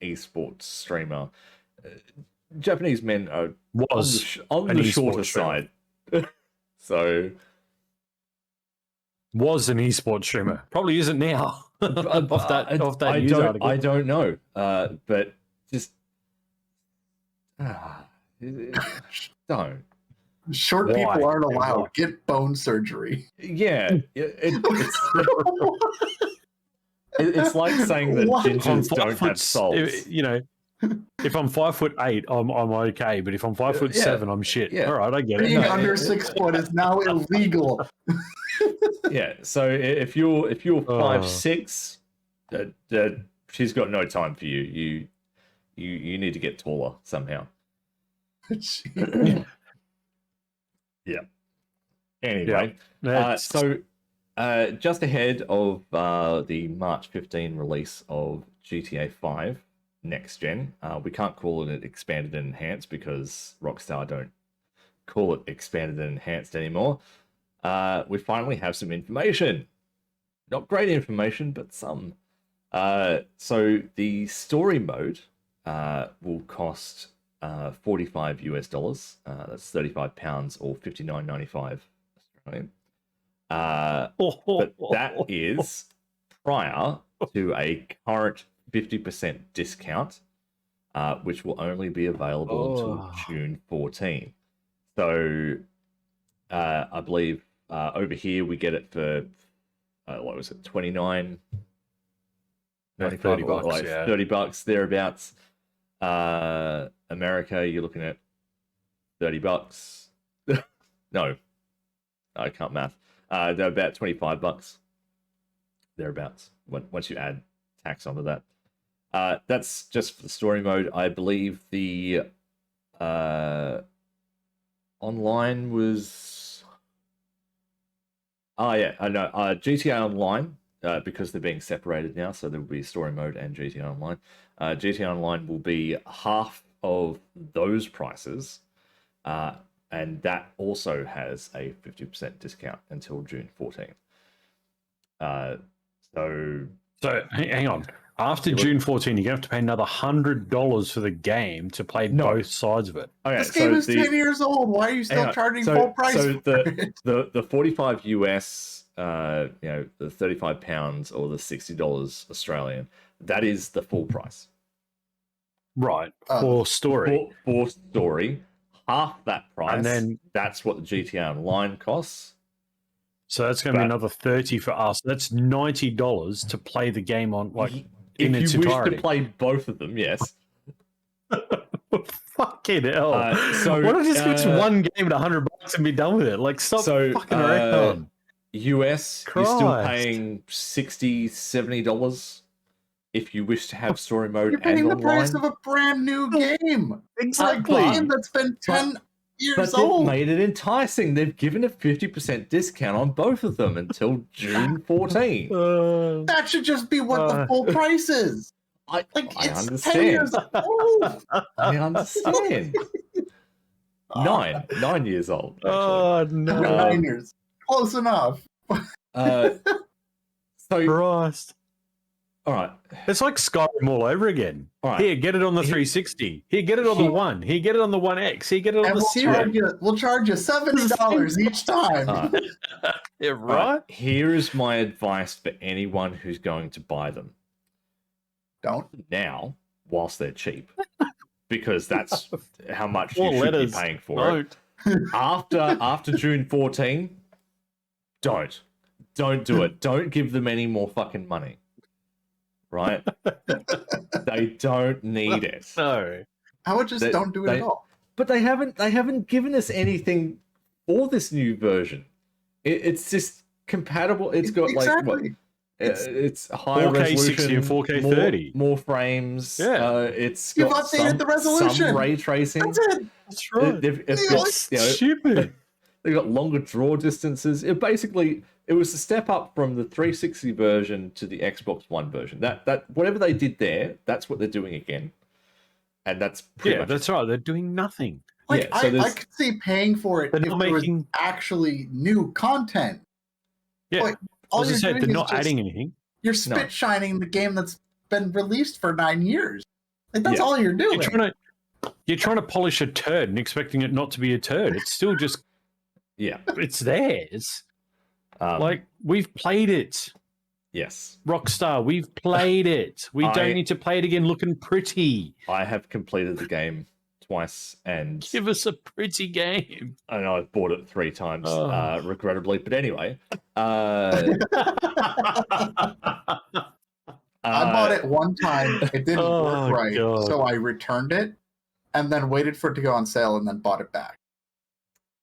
esports streamer. Japanese men are on the shorter side. So was an esports streamer. Probably isn't now. off that news article. I don't know. But just don't. Short people aren't allowed. Get bone surgery. Yeah, it's like saying that gingers don't have souls. You know, if I'm 5'8", I'm okay, but if I'm 5'7", I'm shit. Yeah. all right, I get it. Being under 6 foot is now illegal. Yeah, so if you're 5'6", she's got no time for you. You need to get taller somehow. Yeah. Anyway, so just ahead of the March 15 release of GTA 5 next gen, we can't call it expanded and enhanced because Rockstar don't call it expanded and enhanced anymore. We finally have some information. Not great information, but some. So the story mode will cost 45 US dollars. That's 35 pounds or 59.95 Australian. But that is prior to a current 50% discount, which will only be available until June 14. So I believe over here we get it for what was it, 29, 95, 30 bucks, like yeah. 30 bucks thereabouts. America, you're looking at 30 bucks. No, I can't math. They're about 25 bucks thereabouts once you add tax onto that. That's just for the story mode. I believe the online was... Oh, yeah, I know. GTA Online, because they're being separated now, so there will be story mode and GTA Online. GTA Online will be half of those prices, and that also has a 50% discount until June 14th. So hang on. After June 14, you're going to have to pay another $100 for the game to play both sides of it. Okay, This game is 10 years old. Why are you still charging full price So for it? the 45 US, the 35 pounds or the $60 Australian, that is the full price. Right. For story. For story, half that price, And then that's what the GTA Online costs. So that's going to be another 30 for us. That's $90 to play the game on, like, in its If you entirety. wish to play both of them, yes. Fucking hell. So why don't you just fix one game at $100 and be done with it? Like, stop fucking around. US, Christ. you're still paying $60, $70 if you wish to have story mode You're paying and the online. price of a brand new game. Exactly. A game that's been 10 years But old. they've made it enticing. They've given a 50% discount on both of them until June 14. That should just be what the full price is. I It's understand. 10 years old. I understand. 9 years old. Actually. Oh, no. 9 years. Close enough. So, Christ. all right. It's like Skyrim all over again. All right. Here, get it on the 360. Here, get it on the One. Here, get it on the One X. Here, get it on And the Series. we'll charge you $70 each time. Yeah, right? Here is my advice for anyone who's going to buy them. Don't. Now, whilst they're cheap. Because that's how much More you should letters. be paying for it. After June 14, don't do it. Don't give them any more fucking money. Right? They don't need it. No. I would just don't do it at all. But they haven't given us anything for this new version. It's just compatible. It's got it's higher 4K resolution, 60 and 4K 30. more frames. Yeah. It's You've got updated the resolution. some ray tracing. That's it. That's right. They've got, Stupid. they've got longer draw distances. It was a step up from the 360 version to the Xbox One version. That whatever they did there, that's what they're doing again. And that's pretty much that's right. They're doing nothing. Like, I could see paying for it if there was actually new content. Yeah. Like, all As I you're said, doing they're is not just- adding anything. You're spit shining the game that's been released for 9 years. Like, that's all you're doing. You're trying to polish a turd and expecting it not to be a turd. It's still just it's theirs. Like, we've played it. Yes. Rockstar, we've played it. We don't need to play it again looking pretty. I have completed the game twice and give us a pretty game. And I've bought it 3 times, regrettably. But anyway, I bought it one time. It didn't work right, so I returned it and then waited for it to go on sale and then bought it back.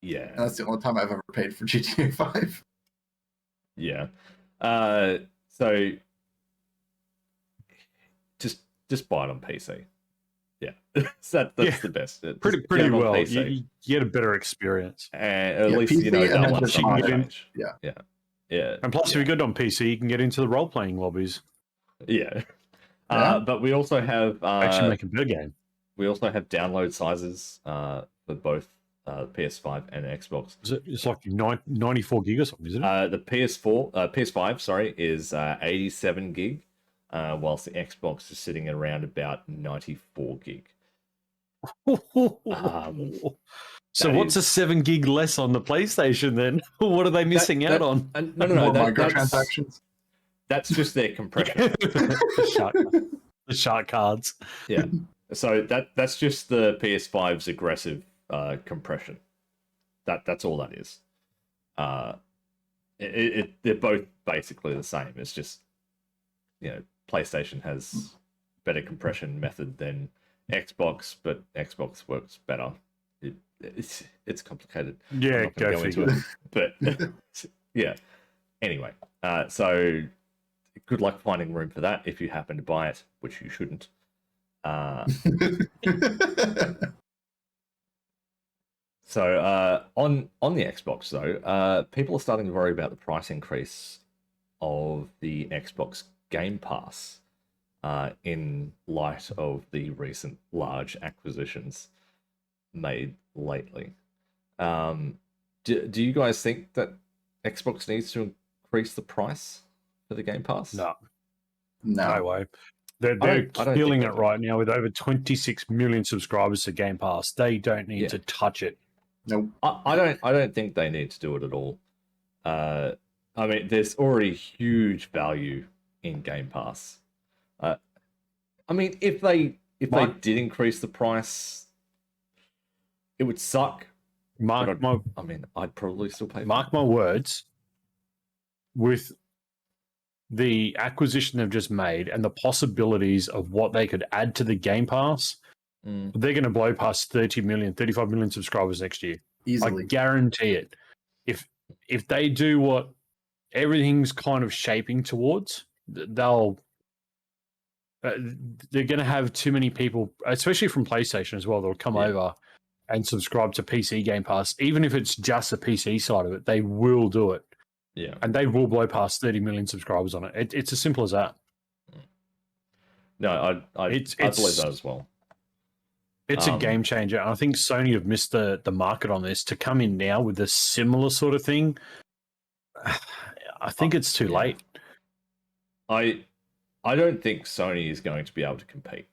Yeah, and that's the only time I've ever paid for GTA 5. Yeah, so just buy it on PC. Yeah, that's the best. Pretty well. You get a better experience, and at least PC, you know that one's not change. Yeah. And plus, if you get it on PC, you can get into the role playing lobbies. Yeah. But we also have actually make a better game. We also have download sizes for both PS5 and Xbox. It's like 94 gig or something, isn't it? The PS5, sorry, is 87 gig, whilst the Xbox is sitting around about 94 gig. So what's a 7 gig less on the PlayStation then? What are they missing out on? No. More microtransactions. That's just their compression. the shark cards. Yeah. So that's just the PS5's aggressive compression. That's all that is. They're both basically the same. It's just, PlayStation has better compression method than Xbox, but Xbox works better. It's complicated. Yeah, go figure. But yeah. Anyway, so good luck finding room for that if you happen to buy it, which you shouldn't. So on the Xbox though, people are starting to worry about the price increase of the Xbox Game Pass in light of the recent large acquisitions made lately. Do you guys think that Xbox needs to increase the price for the Game Pass? No No. way. They're I don't killing think it they right now with over 26 million subscribers to Game Pass. They don't need to touch it. Nope. I don't think they need to do it at all. I mean, there's already huge value in Game Pass. I mean, if they did increase the price, it would suck. I'd probably still pay. Mark my words. With the acquisition they've just made and the possibilities of what they could add to the Game Pass, they're going to blow past 30 million, 35 million subscribers next year. Easily. I guarantee it. If they do what everything's kind of shaping towards, they're going to have too many people, especially from PlayStation as well, that'll come over and subscribe to PC Game Pass. Even if it's just the PC side of it, they will do it. Yeah. And they will blow past 30 million subscribers on it. It's as simple as that. No, I believe that as well. It's a game changer. And I think Sony have missed the market on this. To come in now with a similar sort of thing, I think it's too late. I don't think Sony is going to be able to compete.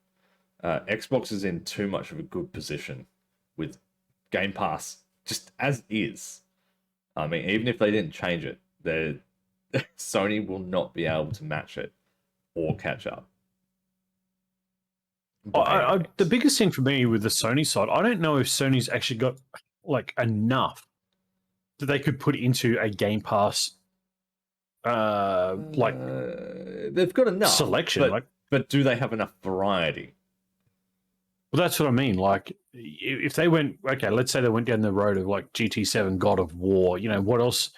Xbox is in too much of a good position with Game Pass just as is. I mean, even if they didn't change it, Sony will not be able to match it or catch up. The biggest thing for me with the Sony side, I don't know if Sony's actually got like enough that they could put into a Game Pass they've got enough selection, but do they have enough variety? Well, that's what I mean. Like, if they went, okay, let's say they went down the road of like GT7, God of War. What else?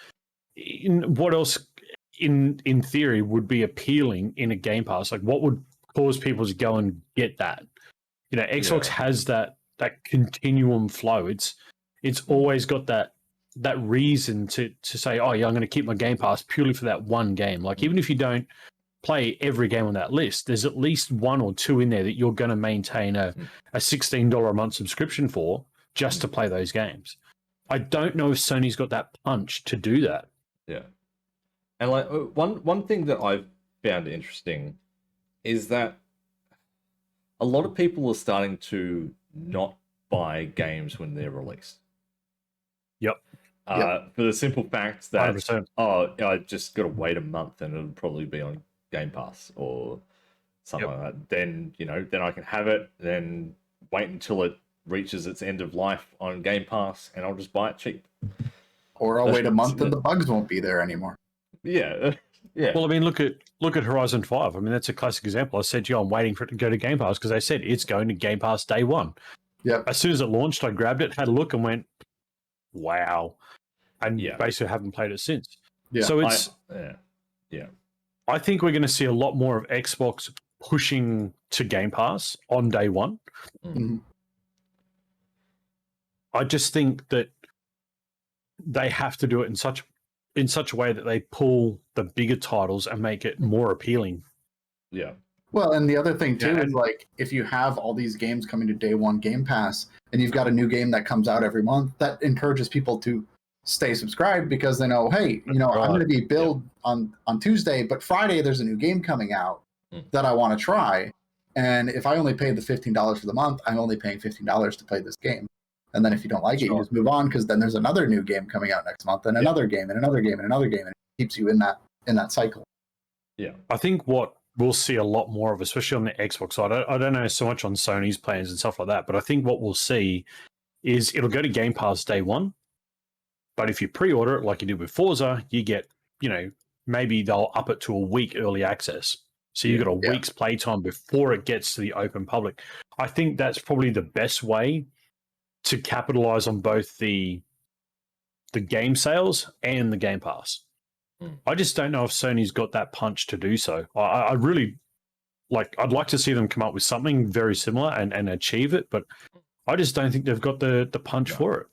What else in theory would be appealing in a Game Pass? Like, what would cause people to go and get that? Xbox has that continuum flow. It's always got that reason to say, oh yeah, I'm going to keep my Game Pass purely for that one game. Like, even if you don't play every game on that list, there's at least one or two in there that you're going to maintain a $16 a month subscription for just to play those games. I don't know if Sony's got that punch to do that. Yeah. And like one thing that I've found interesting is that a lot of people are starting to not buy games when they're released. Yep. For the simple fact that 100%. I just got to wait a month and it'll probably be on Game Pass or something like that. Then then I can have it. Then wait until it reaches its end of life on Game Pass, and I'll just buy it cheap. Or I'll wait a month and the bugs won't be there anymore. Yeah. Well, I mean, look at Horizon 5. I mean, that's a classic example. I said to you, I'm waiting for it to go to Game Pass because they said it's going to Game Pass day one. Yep. As soon as it launched, I grabbed it, had a look, and went, wow. And basically haven't played it since. Yeah. So it's... Yeah. I think we're going to see a lot more of Xbox pushing to Game Pass on day one. Mm-hmm. I just think that they have to do it in such a way that they pull the bigger titles and make it more appealing. Yeah. Well, and the other thing too Yeah, is and- like if you have all these games coming to day one Game Pass, and you've got a new game that comes out every month, that encourages people to stay subscribed because they know, hey, I'm right. going to be billed on Tuesday, but Friday there's a new game coming out that I want to try, and if I only paid the $15 for the month, I'm only paying $15 to play this game. And then if you don't like it, you just move on because then there's another new game coming out next month, and another game, and another game, and another game, and it keeps you in that cycle. Yeah, I think what we'll see a lot more of, especially on the Xbox side, I don't know so much on Sony's plans and stuff like that, but I think what we'll see is it'll go to Game Pass day one. But if you pre-order it like you did with Forza, you get, maybe they'll up it to a week early access. So you've got a week's playtime before it gets to the open public. I think that's probably the best way to capitalize on both the game sales and the Game Pass. I just don't know if Sony's got that punch to do so. I really I'd like to see them come up with something very similar and achieve it, but I just don't think they've got the punch for it.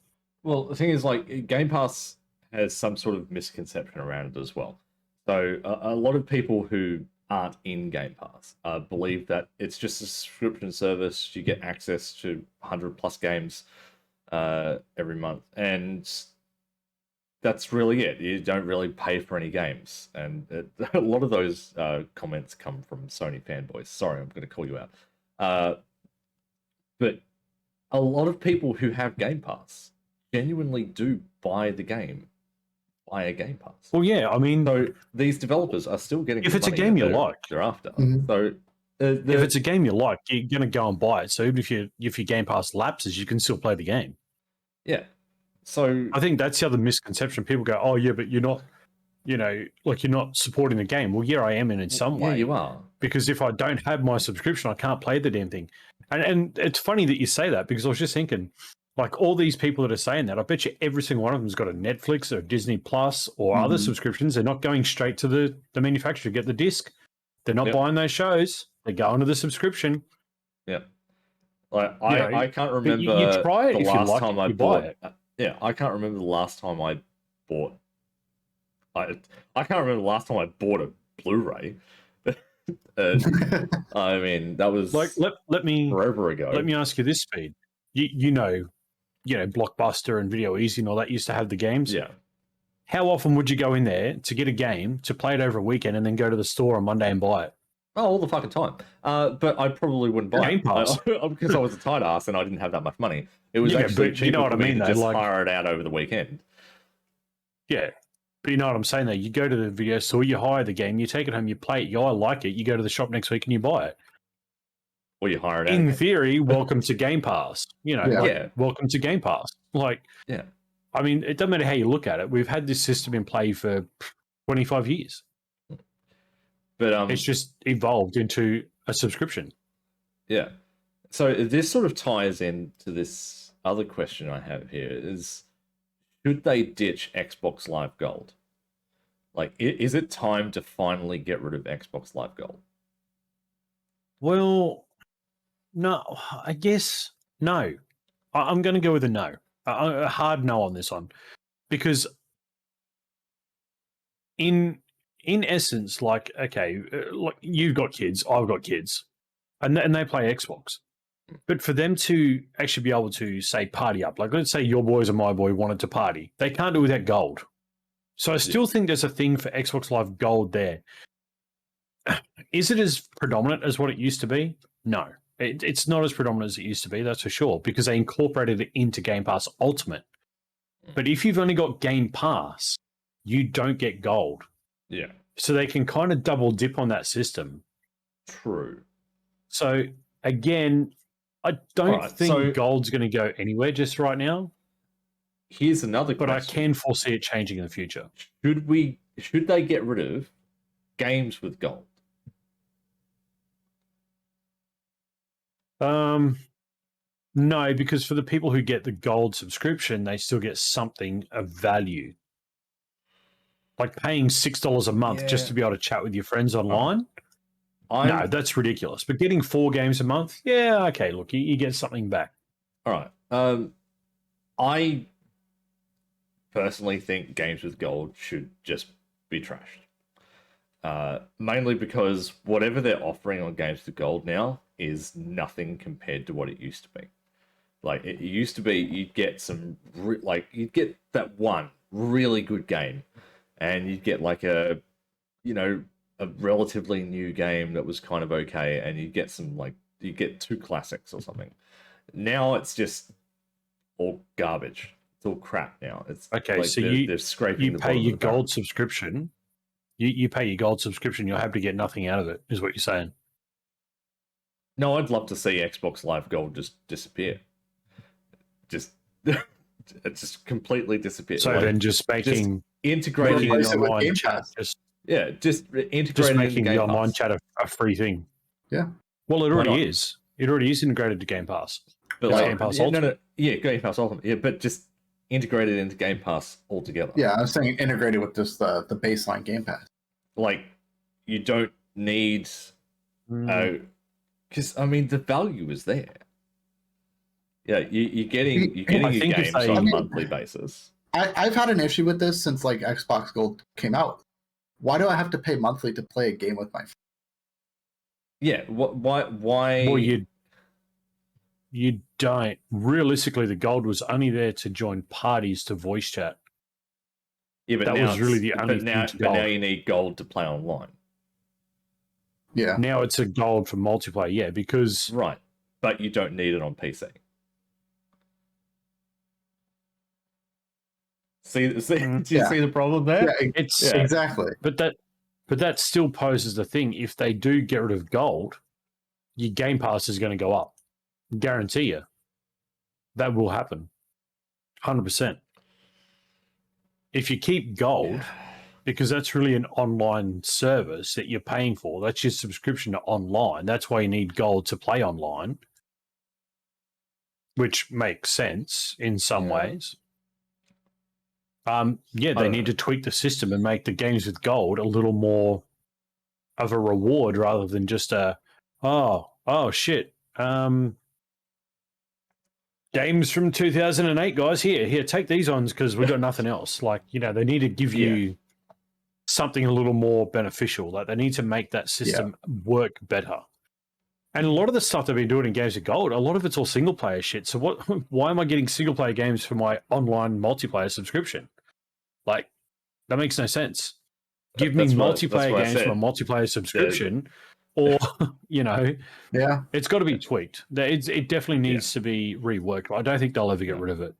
Well, the thing is, like, Game Pass has some sort of misconception around it as well. So a lot of people who aren't in Game Pass believe that it's just a subscription service. You get access to 100 plus games every month, and that's really it. You don't really pay for any games, and a lot of those comments come from Sony fanboys. Sorry, I'm going to call you out. But a lot of people who have Game Pass genuinely do buy the game via Game Pass. Well, yeah, I mean, So these developers are still getting if the it's a money game that you like, they're after. Mhm. So if it's a game you like, you're going to go and buy it. So even if your Game Pass lapses, you can still play the game. yeah, so I think that's the other misconception. People go, "Oh, yeah, but you're not, you're not supporting the game." Well, yeah, I am in some way. Yeah, you are. Because if I don't have my subscription, I can't play the damn thing. And it's funny that you say that because I was just thinking, like all these people that are saying that, I bet you every single one of them's got a Netflix or Disney Plus or other subscriptions. They're not going straight to the manufacturer to get the disc. They're not buying those shows. They're going to the subscription. Yeah. Like I can't remember you try it the if you last like time it, I you buy bought. it. Yeah, I can't remember the last time I bought. I can't remember the last time I bought a Blu-ray. I mean, that was Like let me forever ago. Let me ask you this, Speed. You know, Blockbuster and Video Easy and all that used to have the games. Yeah. How often would you go in there to get a game, to play it over a weekend, and then go to the store on Monday and buy it? Oh, all the fucking time. But I probably wouldn't buy Game Pass. it because I was a tight ass and I didn't have that much money. It was Yeah, actually but cheaper you know what for I me mean, to though, just like- hire it out over the weekend. Yeah. But you know what I'm saying, though? You go to the video store, you hire the game, you take it home, you play it, I like it, you go to the shop next week and you buy it. Or you hire it out. In again. theory, welcome to Game Pass. Yeah. Welcome to Game Pass. Yeah. I mean, it doesn't matter how you look at it. We've had this system in play for 25 years. But It's just evolved into a subscription. yeah. So this sort of ties into this other question I have here is, should they ditch Xbox Live Gold? Like, is it time to finally get rid of Xbox Live Gold? Well, no, I guess no. I'm going to go with a no, a hard no on this one, because in essence, like, okay, like you've got kids, I've got kids, and they play Xbox, but for them to actually be able to say party up, like let's say your boys and my boy wanted to party, they can't do it without gold. So I still think there's a thing for Xbox Live Gold there. Is it as predominant as what it used to be? No. It's not as predominant as it used to be, that's for sure, because they incorporated it into Game Pass Ultimate. But if you've only got Game Pass, you don't get gold. Yeah. So they can kind of double dip on that system. True. So again, I don't Alright, think so- gold's going to go anywhere just right now, Here's another but I question. can foresee it changing in the future. Should they get rid of games with gold? No, because for the people who get the gold subscription, they still get something of value. Like paying $6 a month just to be able to chat with your friends online. No, that's ridiculous. But getting 4 games a month, yeah, okay, look, you get something back. All right. I personally think games with gold should just be trashed. Mainly because whatever they're offering on Games with Gold now is nothing compared to what it used to be. Like it used to be, you'd get you'd get that one really good game, and you'd get like a relatively new game that was kind of okay, and you get you get 2 classics or something. Now it's just all garbage. It's all crap now. It's okay. like So they're scraping. you the pay bottom of your the barrel. gold subscription. You pay your gold subscription. You're happy to get nothing out of it, is what you're saying. No, I'd love to see Xbox Live Gold just disappear. Just just completely disappear. So then just making integrated in Replace it with online Game chat, Pass. just just integrated making into the Game online Pass. chat a free thing. Yeah. Well, it Why already not? is. It already is integrated to Game Pass. But It's like, Game Pass no, Ultimate. Game Pass Ultimate. Yeah, but just integrated into Game Pass altogether. Yeah, I was saying integrated with just the baseline Game Pass. Like, you don't need, because I mean the value is there. Yeah, you're getting I your think if games they- on I a mean- monthly basis. I've had an issue with this since like Xbox Gold came out. Why do I have to pay monthly to play a game with my friends? Yeah, why? Well, you don't. Realistically, the gold was only there to join parties to voice chat. Yeah, but that now was really the it's- only but now, thing to but now gold. you need gold to play online, Yeah. Now it's a gold for multiplayer, yeah, because right? But you don't need it on PC. See, do you Yeah. see the problem there? Yeah, it's Yeah. exactly. but that still poses the thing. If they do get rid of gold, your Game Pass is going to go up. Guarantee you. That will happen. 100%. If you keep gold, because that's really an online service that you're paying for, that's your subscription to online. That's why you need gold to play online, which makes sense in some Yeah. ways. They don't need to tweak the system and make the games with gold a little more of a reward rather than just oh shit. Games from 2008, guys. Here, take these ones because we've got nothing else. Like, they need to give you something a little more beneficial. Like, they need to make that system work better. And a lot of the stuff they've been doing in Games of Gold, a lot of it's all single player shit. So why am I getting single player games for my online multiplayer subscription? Like, that makes no sense. Give me multiplayer games for a multiplayer subscription, or Yeah. it's got to be tweaked. It definitely needs to be reworked. I don't think they'll ever get rid of it.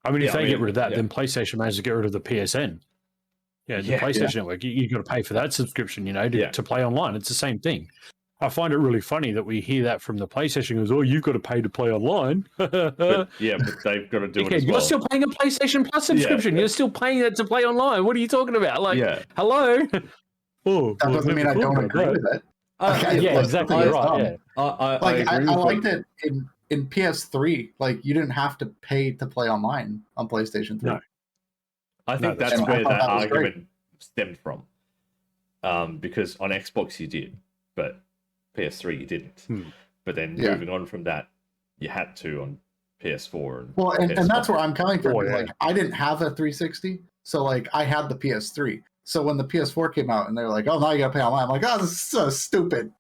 I mean, if they get rid of that, then PlayStation managed to get rid of the PSN. Yeah, the PlayStation Network. You've got to pay for that subscription, to play online. It's the same thing. I find it really funny that we hear that from the PlayStation. Goes, oh, you've got to pay to play online. but they've got to do it as well. You're still paying a PlayStation Plus subscription. You're still paying it to play online. What are you talking about? Like, hello? That doesn't mean I don't agree with it. Exactly. You're right. Yeah. I liked it in PS3. Like, you didn't have to pay to play online on PlayStation 3. No. I think that's where that argument stemmed from. Because on Xbox you did, but PS3 you didn't. But then moving on from that, you had to on PS4. And that's where I'm coming from. Like, I didn't have a 360, so like I had the PS3. So when the PS4 came out and they're like, "Oh, now you gotta pay online," I'm like, "Oh, this is so stupid."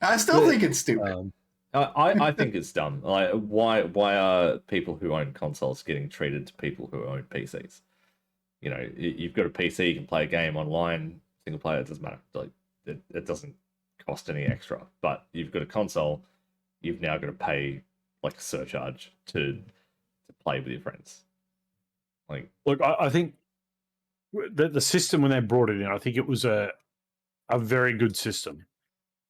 I still think it's stupid. I think it's dumb. Like, why are people who own consoles getting treated to people who own PCs? You've got a PC, you can play a game online, single player. It doesn't matter. Like, it doesn't cost any extra. But you've got a console, you've now got to pay like a surcharge to play with your friends. Like, look, I think the system when they brought it in, I think it was a very good system.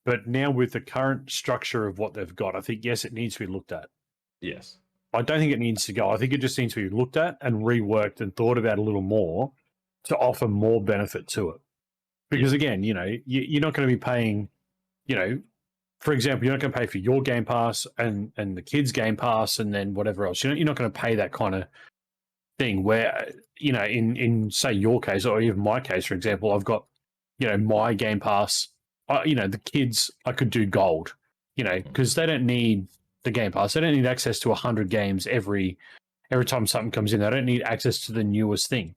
But now with the current structure of what they've got, I think, yes, it needs to be looked at. Yes. I don't think it needs to go. I think it just needs to be looked at and reworked and thought about a little more to offer more benefit to it. Because again, you're not going to be paying, for example, you're not going to pay for your Game Pass and the kids' Game Pass and then whatever else. You're not going to pay that kind of thing where, in say your case or even my case, for example, I've got, my Game Pass. The kids, I could do gold, because they don't need the Game Pass. They don't need access to 100 games every time something comes in. They don't need access to the newest thing.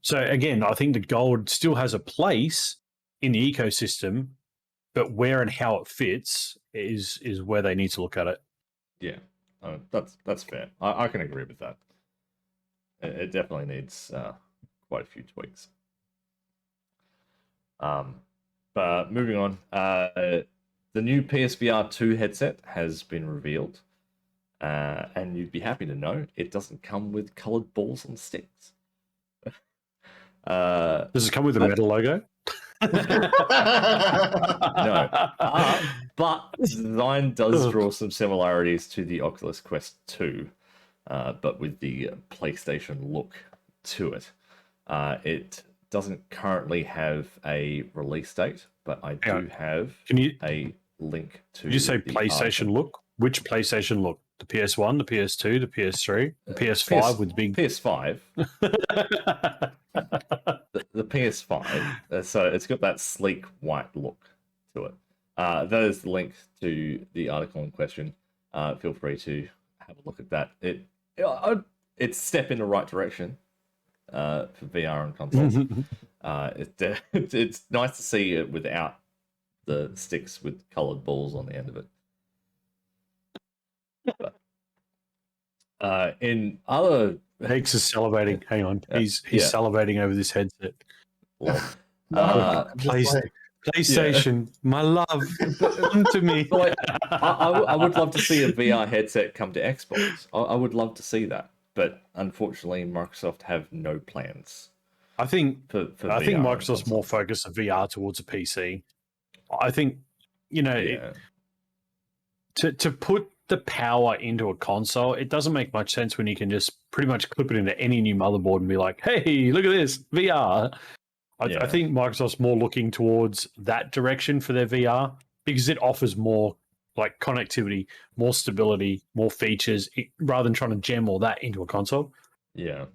So again, I think the gold still has a place in the ecosystem, but where and how it fits is where they need to look at it. Yeah, that's fair. I can agree with that. It definitely needs quite a few tweaks. But moving on, the new PSVR 2 headset has been revealed, and you'd be happy to know it doesn't come with colored balls and sticks. Does it come with a metal logo? No, but the design does draw some similarities to the Oculus Quest 2, but with the PlayStation look to it. It doesn't currently have a release date, but I do have a link to. Did you say PlayStation look? Which PlayStation look? The PS1, the PS2, the PS3, the PS5 with big PS5. The PS5. So it's got that sleek white look to it. That is the link to the article in question. Feel free to have a look at that. It's a step in the right direction for VR and consoles. It's nice to see it without the sticks with colored balls on the end of it. But, in other, Hanks is salivating. Hang on, he's salivating over this headset. PlayStation, my love, come to me. I would love to see a VR headset come to Xbox. I would love to see that, but unfortunately, Microsoft have no plans. I think for I think Microsoft's more focused on VR towards a PC. I think to put the power into a console, it doesn't make much sense when you can just pretty much clip it into any new motherboard and be like, hey, look at this, VR. I think Microsoft's more looking towards that direction for their VR because it offers more like connectivity, more stability, more features, rather than trying to jam all that into a console. Yeah.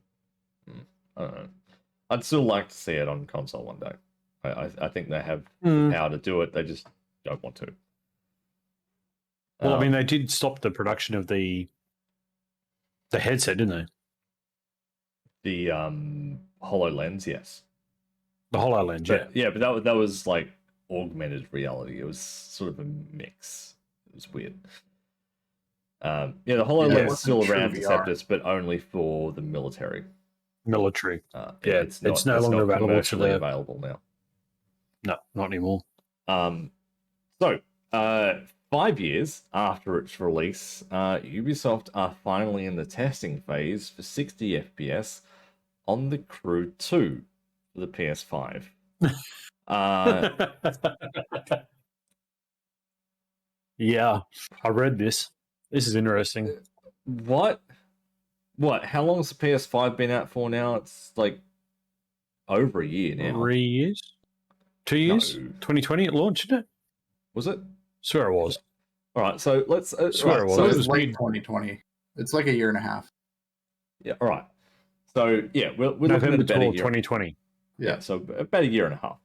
I don't know. I'd still like to see it on console one day. I think they have the power to do it. They just don't want to. Well, I mean, they did stop the production of the headset, didn't they? The HoloLens, yes. The HoloLens, but that was like augmented reality. It was sort of a mix. It was weird. The HoloLens is still around for Septus, but only for the military. It's no longer available to the available now. No, not anymore. So 5 years after its release, Ubisoft are finally in the testing phase for 60 FPS on the Crew 2 for the PS5. Yeah, I read this. This is interesting. What? How long has the PS5 been out for now? It's like over a year now. 3 years? 2 years? 2020 it launched, didn't it? Was it? Swear it was. All right, so let's swear it was. So it was late 2020. It's like a year and a half. Yeah, all right. So yeah, we're looking at November about a year. 2020. Yeah, so about a year and a half.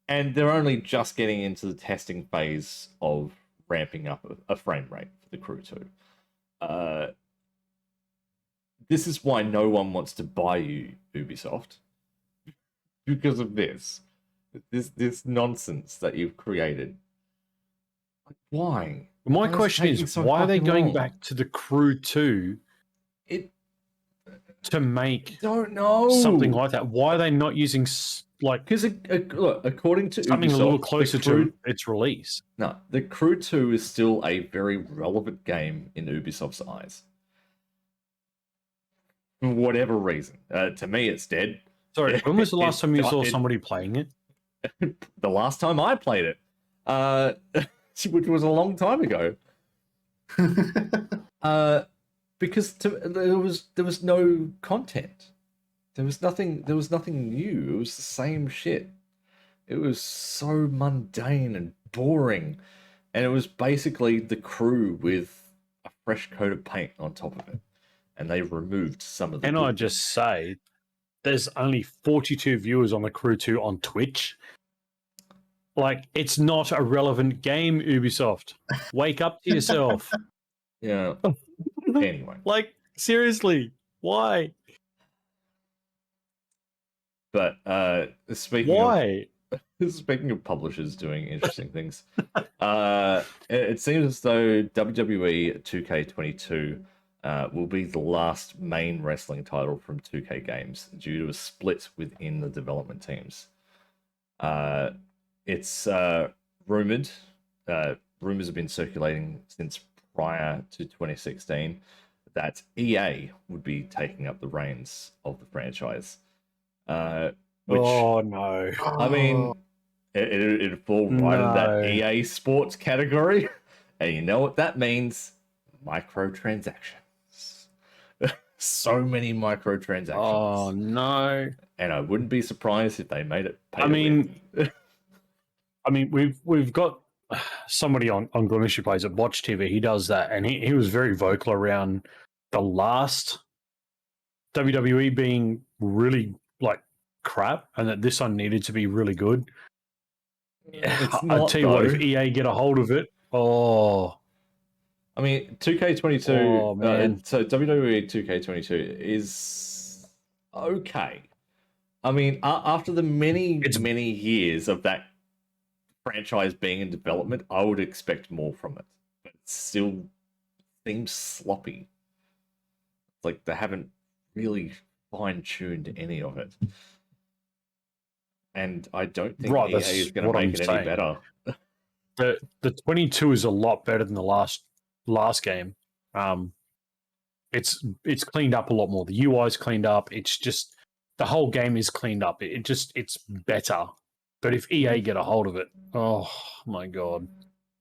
And they're only just getting into the testing phase of ramping up a frame rate for the Crew 2. This is why no one wants to buy you, Ubisoft, because of this nonsense that you've created. Why? My question is, why are they going back to the Crew 2 to make something like that? Why are they not using because according to something Ubisoft, a little closer to its release? No, the Crew 2 is still a very relevant game in Ubisoft's eyes. For whatever reason. To me, it's dead. Sorry, when was the last time you saw somebody playing it? The last time I played it, which was a long time ago. Because there was no content. There was nothing new. It was the same shit. It was so mundane and boring. And it was basically the Crew with a fresh coat of paint on top of it. And they removed some of the... Can I just say, there's only 42 viewers on the Crew 2 on Twitch. Like, it's not a relevant game, Ubisoft. Wake up to yourself. Yeah. Anyway, Like, seriously, why? but Why? speaking of publishers doing interesting things, it seems as though WWE 2K22 will be the last main wrestling title from 2K Games due to a split within the development teams. It's rumored. Rumors have been circulating since prior to 2016 that EA would be taking up the reins of the franchise. Which, Oh, no. I mean, it'd fall right in that No. EA Sports category. And you know what that means? Microtransactions. So many microtransactions. Oh, no. And I wouldn't be surprised if they made it pay I to mean, win. I mean, we've got somebody on Glimesh who plays at Watch TV. He does that, and he was very vocal around the last WWE being really like crap, and that this one needed to be really good. It's I'll not, tell you what, if though. EA get a hold of it, I mean, 2K22. Oh, man. So WWE 2K22 is okay. I mean, after the many years of that franchise being in development, I would expect more from it. But it still seems sloppy. It's like they haven't really fine-tuned any of it. And I don't think Right, EA that's is going to what make I'm it any saying. better. the 22 is a lot better than the last game. It's cleaned up a lot more. The UI's cleaned up. It's just the whole game is cleaned up. It's better. But if EA get a hold of it, oh my god!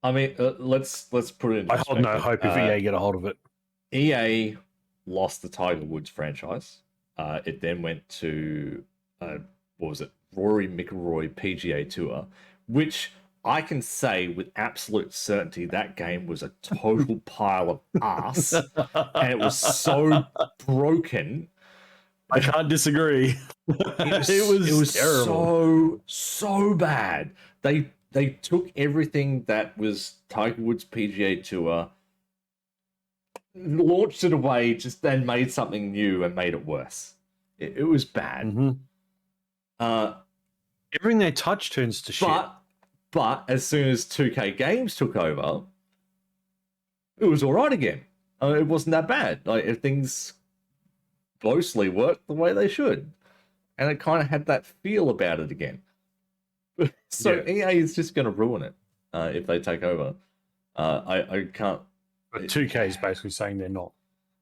I mean, let's put it in I hold no perspective. hope if EA get a hold of it. EA lost the Tiger Woods franchise. It then went to what was it? Rory McIlroy PGA Tour, which I can say with absolute certainty that game was a total pile of ass, and it was so broken. I can't disagree. It was terrible. so bad. They took everything that was Tiger Woods PGA Tour, launched it away, just then made something new and made it worse. It was bad. Mm-hmm. Everything they touch turns to shit. But as soon as 2K Games took over, it was all right again. It wasn't that bad. Like, if things mostly worked the way they should, and it kind of had that feel about it again. So yeah. EA is just going to ruin it if they take over. I can't. But 2K is basically saying they're not.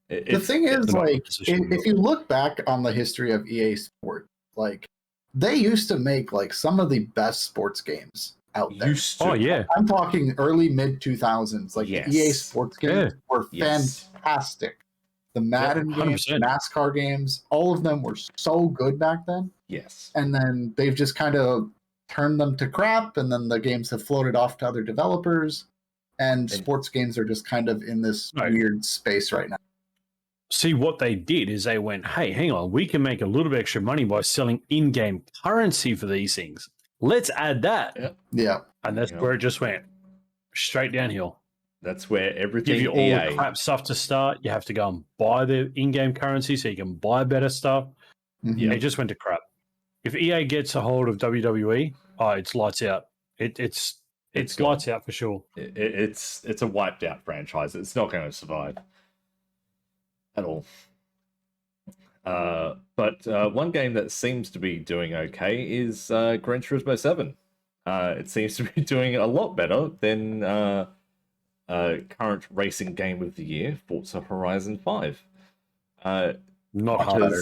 The thing is, like, if you look back on the history of EA Sports, like, they used to make like some of the best sports games out there. Oh yeah, I'm talking early mid 2000s. Like the EA Sports games were fantastic. The Madden games, NASCAR games, all of them were so good back then. Yes. And then they've just kind of turned them to crap, and then the games have floated off to other developers, and sports games are just kind of in this weird space right now. See, what they did is they went, hey, hang on, we can make a little bit extra money by selling in-game currency for these things. Let's add that. Yeah. And that's where it just went straight downhill. That's where everything give you all the crap stuff to start. You have to go and buy the in-game currency so you can buy better stuff. Mm-hmm. It just went to crap. If EA gets a hold of WWE, it's lights out. It's lights out for sure. It's a wiped out franchise. It's not going to survive at all. But one game that seems to be doing okay is Gran Turismo 7. It seems to be doing a lot better than current racing game of the year, Forza Horizon 5. Not harder.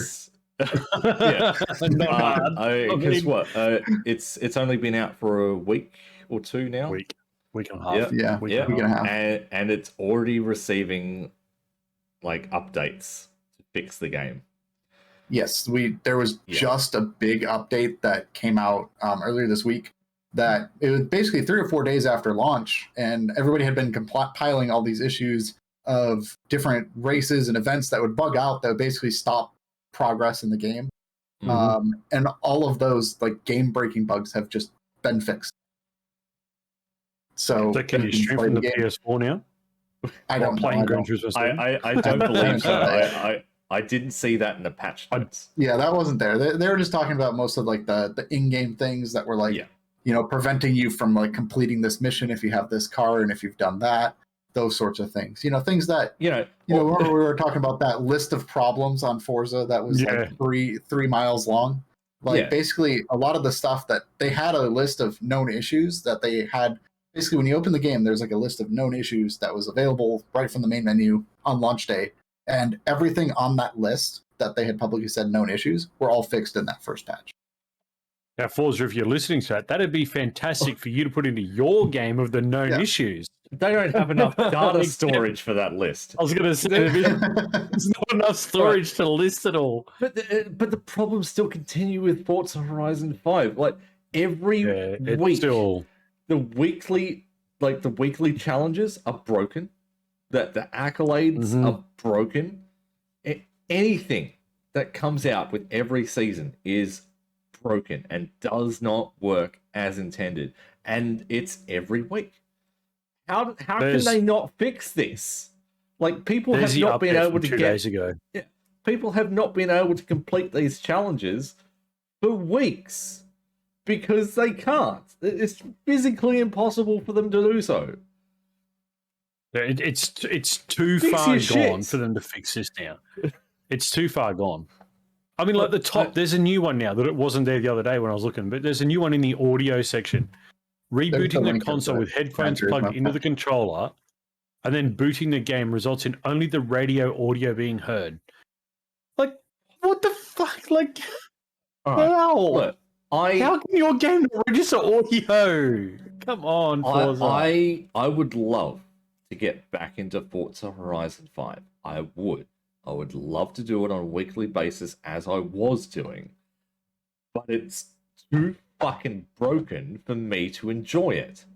Yeah. Because what? It's only been out for a week or two now. Week and a half. Yeah. Week and a half. And it's already receiving like updates to fix the game. Yes, there was just a big update that came out earlier this week. That it was basically 3 or 4 days after launch, and everybody had been compiling all these issues of different races and events that would bug out that would basically stop progress in the game. Mm-hmm. And all of those like game-breaking bugs have just been fixed. So, So can you can stream play from the game. PS4 now? I While don't know. playing I Gran don't- Turismo 7? I don't I believe so. haven't I didn't see that in the patch notes. Yeah, that wasn't there. They were just talking about most of like the in-game things that were like, Yeah. Preventing you from like completing this mission if you have this car and if you've done that, those sorts of things. Things that remember we were talking about that list of problems on Forza that was Yeah. like 3 miles long. Like basically a lot of the stuff that they had a list of known issues that they had. Basically, when you open the game, there's like a list of known issues that was available right from the main menu on launch day, and everything on that list that they had publicly said known issues were all fixed in that first patch. Now, Forza, if you're listening to that, that'd be fantastic for you to put into your game of the known issues. They don't have enough data storage for that list. I was going to say, there's not enough storage to list it all. But the problems still continue with Forza Horizon 5. Like every week, the weekly challenges are broken. The accolades are broken. Anything that comes out with every season is broken and does not work as intended, and it's every week. How can they not fix this? Like people have not been able to 2 days ago. Yeah, people have not been able to complete these challenges for weeks because they can't. It's physically impossible for them to do so. It's too far gone for them to fix this now. It's too far gone. I mean, like the top, there's a new one now that it wasn't there the other day when I was looking, but there's a new one in the audio section. Rebooting the console with headphones plugged into the controller and then booting the game results in only the radio audio being heard. Like, what the fuck? Like, how? Look, how can your game register audio? Come on, Forza. I would love to get back into Forza Horizon 5. I would love to do it on a weekly basis as I was doing, but it's too fucking broken for me to enjoy it.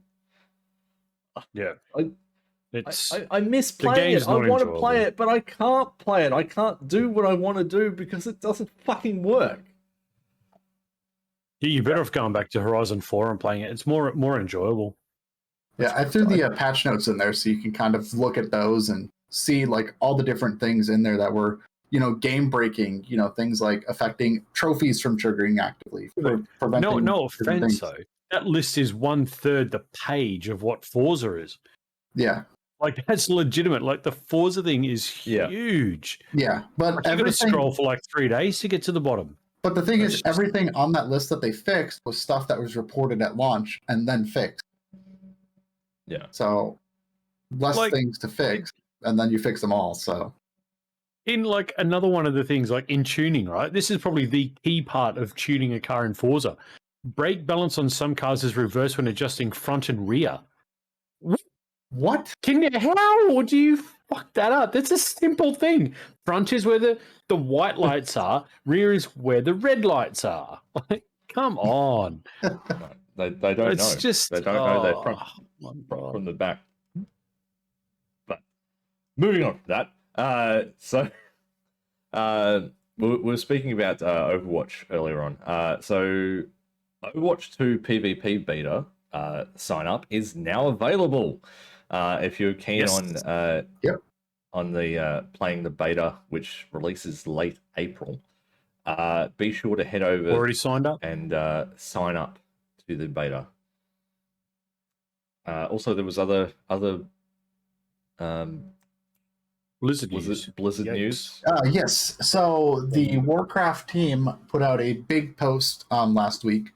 Yeah. I miss playing it. I want to play it, but I can't play it. I can't do what I want to do because it doesn't fucking work. You're better off going back to Horizon 4 and playing it. It's more enjoyable. Yeah, I threw the patch notes in there so you can kind of look at those and see like all the different things in there that were, game breaking, things like affecting trophies from triggering actively. No offense though. That list is 1/3 the page of what Forza is. Yeah. Like that's legitimate. Like the Forza thing is huge. Yeah. But like, you got to scroll for like 3 days to get to the bottom. But the thing is, everything on that list that they fixed was stuff that was reported at launch and then fixed. Yeah. So less things to fix, and then you fix them all. So in like another one of the things, like in tuning, right? This is probably the key part of tuning a car in Forza. Brake balance on some cars is reversed when adjusting front and rear. What? How do you fuck that up? That's a simple thing. Front is where the white lights are. Rear is where the red lights are. Like, come on. They don't know. It's just they don't know their front from the back. But moving on from that. We were speaking about Overwatch earlier on. So Overwatch 2 PvP beta sign up is now available. If you're keen on the playing the beta, which releases late April, be sure to head over. Already signed up and sign up to the beta. Also, there was other Blizzard news. Blizzard news. Yes. So the Warcraft team put out a big post last week,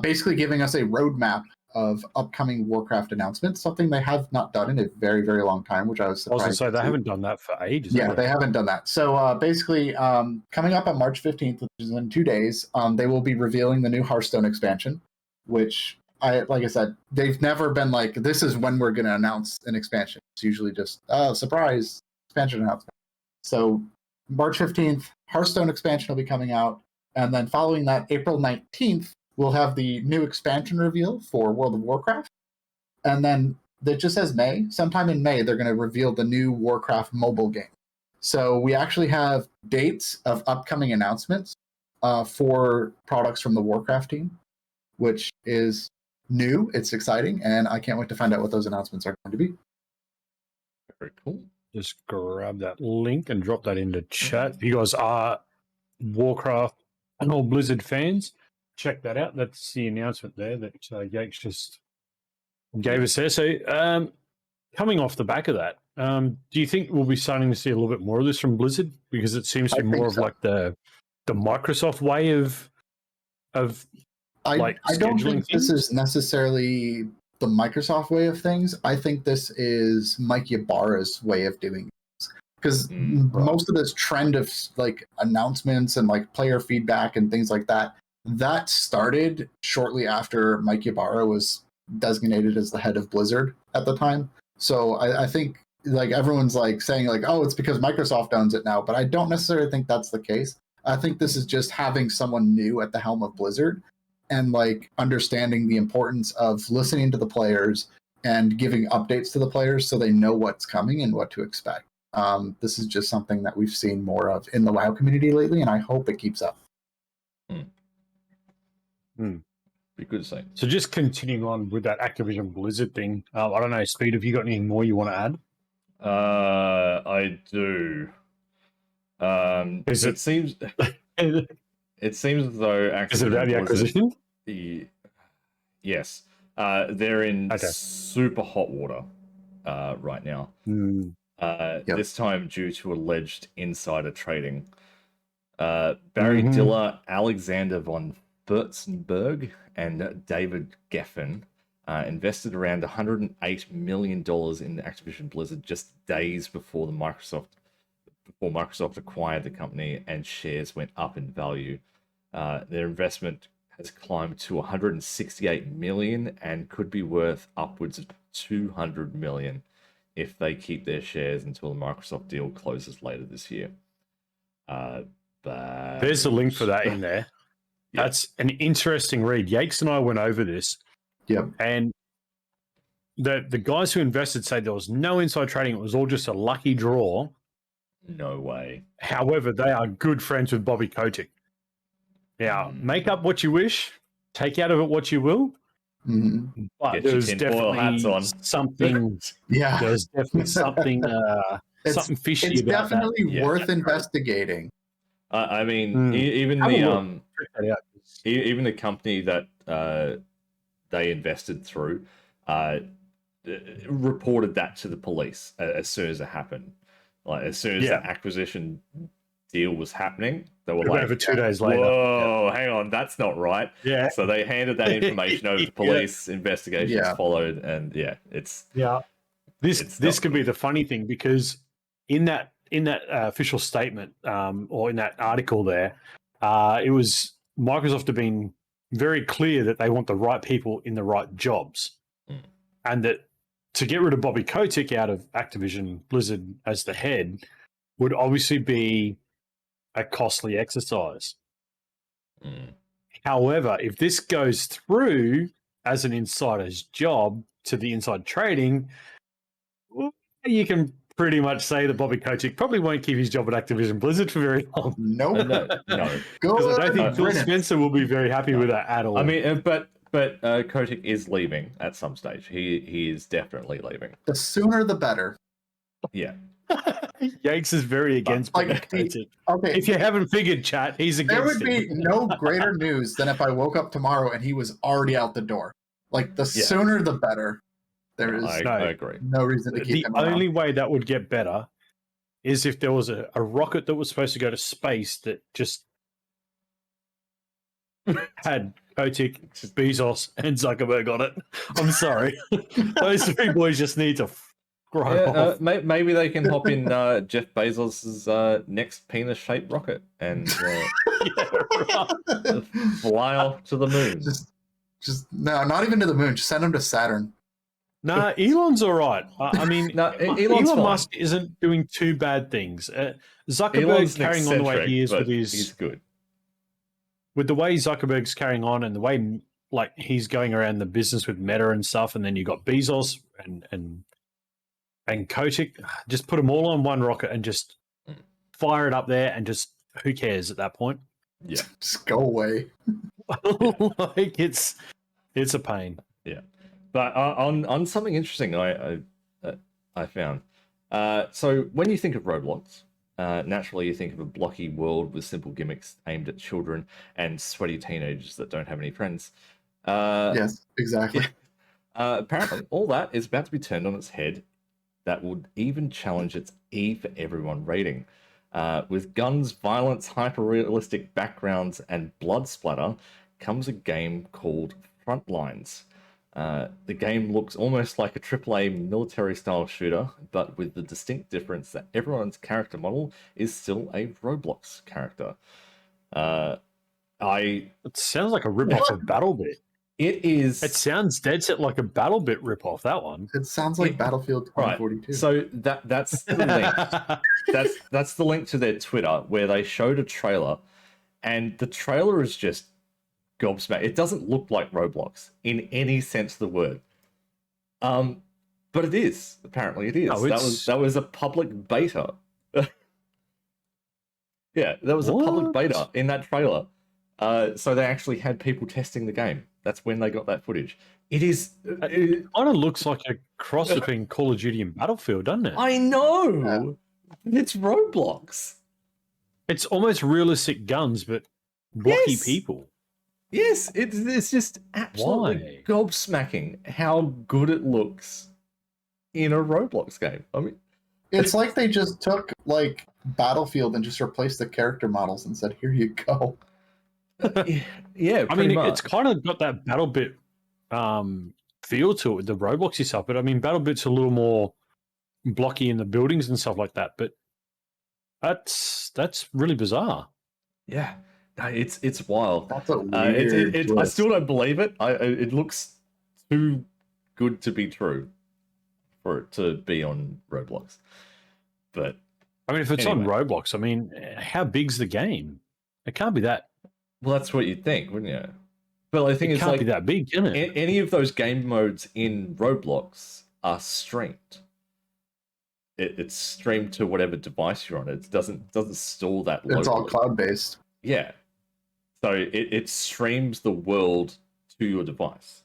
basically giving us a roadmap of upcoming Warcraft announcements, something they have not done in a very, very long time, which I was surprised. I was going to say, they haven't done that for ages. Yeah, they haven't done that. So basically, coming up on March 15th, which is in 2 days, they will be revealing the new Hearthstone expansion, which, like I said, they've never been like, this is when we're going to announce an expansion. It's usually just, surprise, expansion announcement. So March 15th, Hearthstone expansion will be coming out. And then following that, April 19th, we'll have the new expansion reveal for World of Warcraft. And then it just says May. Sometime in May, they're going to reveal the new Warcraft mobile game. So we actually have dates of upcoming announcements for products from the Warcraft team, which is new. It's exciting, and I can't wait to find out what those announcements are going to be. Very cool. Just grab that link and drop that into chat. If you guys are Warcraft and all Blizzard fans, check that out. That's the announcement there that Yakes just gave us there. So, coming off the back of that, do you think we'll be starting to see a little bit more of this from Blizzard? Because it seems to be more of like the Microsoft way of I don't think this is necessarily the Microsoft way of things. I think this is Mike Ybarra's way of doing things. Because most of this trend of like announcements and like player feedback and things like that, that started shortly after Mike Ybarra was designated as the head of Blizzard at the time. So I think like everyone's like saying like, oh, it's because Microsoft owns it now, but I don't necessarily think that's the case. I think this is just having someone new at the helm of Blizzard and like understanding the importance of listening to the players and giving updates to the players so they know what's coming and what to expect. This is just something that we've seen more of in the WoW community lately, and I hope it keeps up. Be good to say. So just continuing on with that Activision Blizzard thing, I don't know, Speed, have you got anything more you want to add? I do. It seems it seems as though Activision is it about the acquisition? Yes. They're in super hot water right now. This time due to alleged insider trading. Barry Diller, Alexander von Furstenberg, and David Geffen invested around $108 million in Activision Blizzard just days before Microsoft acquired the company and shares went up in value. Their investment has climbed to $168 million and could be worth upwards of $200 million if they keep their shares until the Microsoft deal closes later this year. There's a link for that in there. Yep. That's an interesting read. Yakes and I went over this. Yep. And the guys who invested say there was no inside trading. It was all just a lucky draw. No way. However, they are good friends with Bobby Kotick. Now, make up what you wish, take out of it what you will. But there's definitely hats on. Something. There's definitely something. Something fishy it's about that. It's definitely worth investigating. I mean, even the company that they invested through reported that to the police as soon as it happened. Like as soon as the acquisition deal was happening, they were like, over 2 days later. Whoa, hang on, that's not right. Yeah. So they handed that information over to police. Investigations followed, and this could be the funny thing, because in that official statement or in that article there, it was Microsoft have been very clear that they want the right people in the right jobs, and that to get rid of Bobby Kotick out of Activision Blizzard as the head would obviously be a costly exercise. However, if this goes through as an insider's job to the inside trading, well, you can pretty much say that Bobby Kotick probably won't keep his job at Activision Blizzard for very long. No. Because I don't think Phil Spencer will be very happy with that at all. I mean, but Kotick is leaving at some stage. He is definitely leaving. The sooner the better. Yeah. Yakes is very against Bobby Kotick. Okay. If you haven't figured, chat, he's against There would be no greater news than if I woke up tomorrow and he was already out the door. Like, the sooner the better. There is I agree. No reason to keep him around. The only way that would get better is if there was a rocket that was supposed to go to space that just had Kotick, Bezos, and Zuckerberg on it. I'm sorry. Those three boys just need to grow off. Maybe they can hop in Jeff Bezos' next penis-shaped rocket and fly off to the moon. No, not even to the moon. Just send him to Saturn. Nah, Elon's all right. I mean, Elon Musk isn't doing too bad things. Zuckerberg's carrying on the way he is with his. He's good. With the way Zuckerberg's carrying on and the way like he's going around the business with Meta and stuff, and then you got Bezos and Kotick, just put them all on one rocket and just fire it up there, and just who cares at that point? Yeah, just go away. Like it's a pain. Yeah, but on something interesting I found. So when you think of Roblox, naturally you think of a blocky world with simple gimmicks aimed at children and sweaty teenagers that don't have any friends. Yes, exactly. Apparently, all that is about to be turned on its head. That would even challenge its E for everyone rating. With guns, violence, hyper-realistic backgrounds, and blood splatter, comes a game called Frontlines. The game looks almost like a AAA military-style shooter, but with the distinct difference that everyone's character model is still a Roblox character. It sounds like a rip-off of BattleBit. It is. It sounds dead set like a BattleBit rip-off, that one. It sounds like Battlefield 2042. Right. So that's the link. That's the link to their Twitter where they showed a trailer, and the trailer is just gobsmacked. It doesn't look like Roblox in any sense of the word. But it is. Apparently, it is. Oh, that was a public beta. Yeah, there was a public beta in that trailer. So they actually had people testing the game. That's when they got that footage. It kind of looks like a cross between Call of Duty and Battlefield, doesn't it? I know. It's Roblox. It's almost realistic guns, but blocky people. Yes, it's just absolutely gobsmacking how good it looks in a Roblox game. I mean, it's like they just took like Battlefield and just replaced the character models and said, "Here you go." Yeah, I mean, much. it's kind of got that BattleBit feel to it with the Robloxy stuff, but I mean, BattleBit's a little more blocky in the buildings and stuff like that. But that's really bizarre. Yeah, no, it's wild. That's a weird twist. I still don't believe it. It looks too good to be true for it to be on Roblox. But I mean, if it's on Roblox, I mean, how big's the game? It can't be that. Well, that's what you'd think, wouldn't you? But I think it it's can't like be that big, can it? Any of those game modes in Roblox are streamed. It's streamed to whatever device you're on. It doesn't store that locally. It's all cloud based. Yeah. So it streams the world to your device.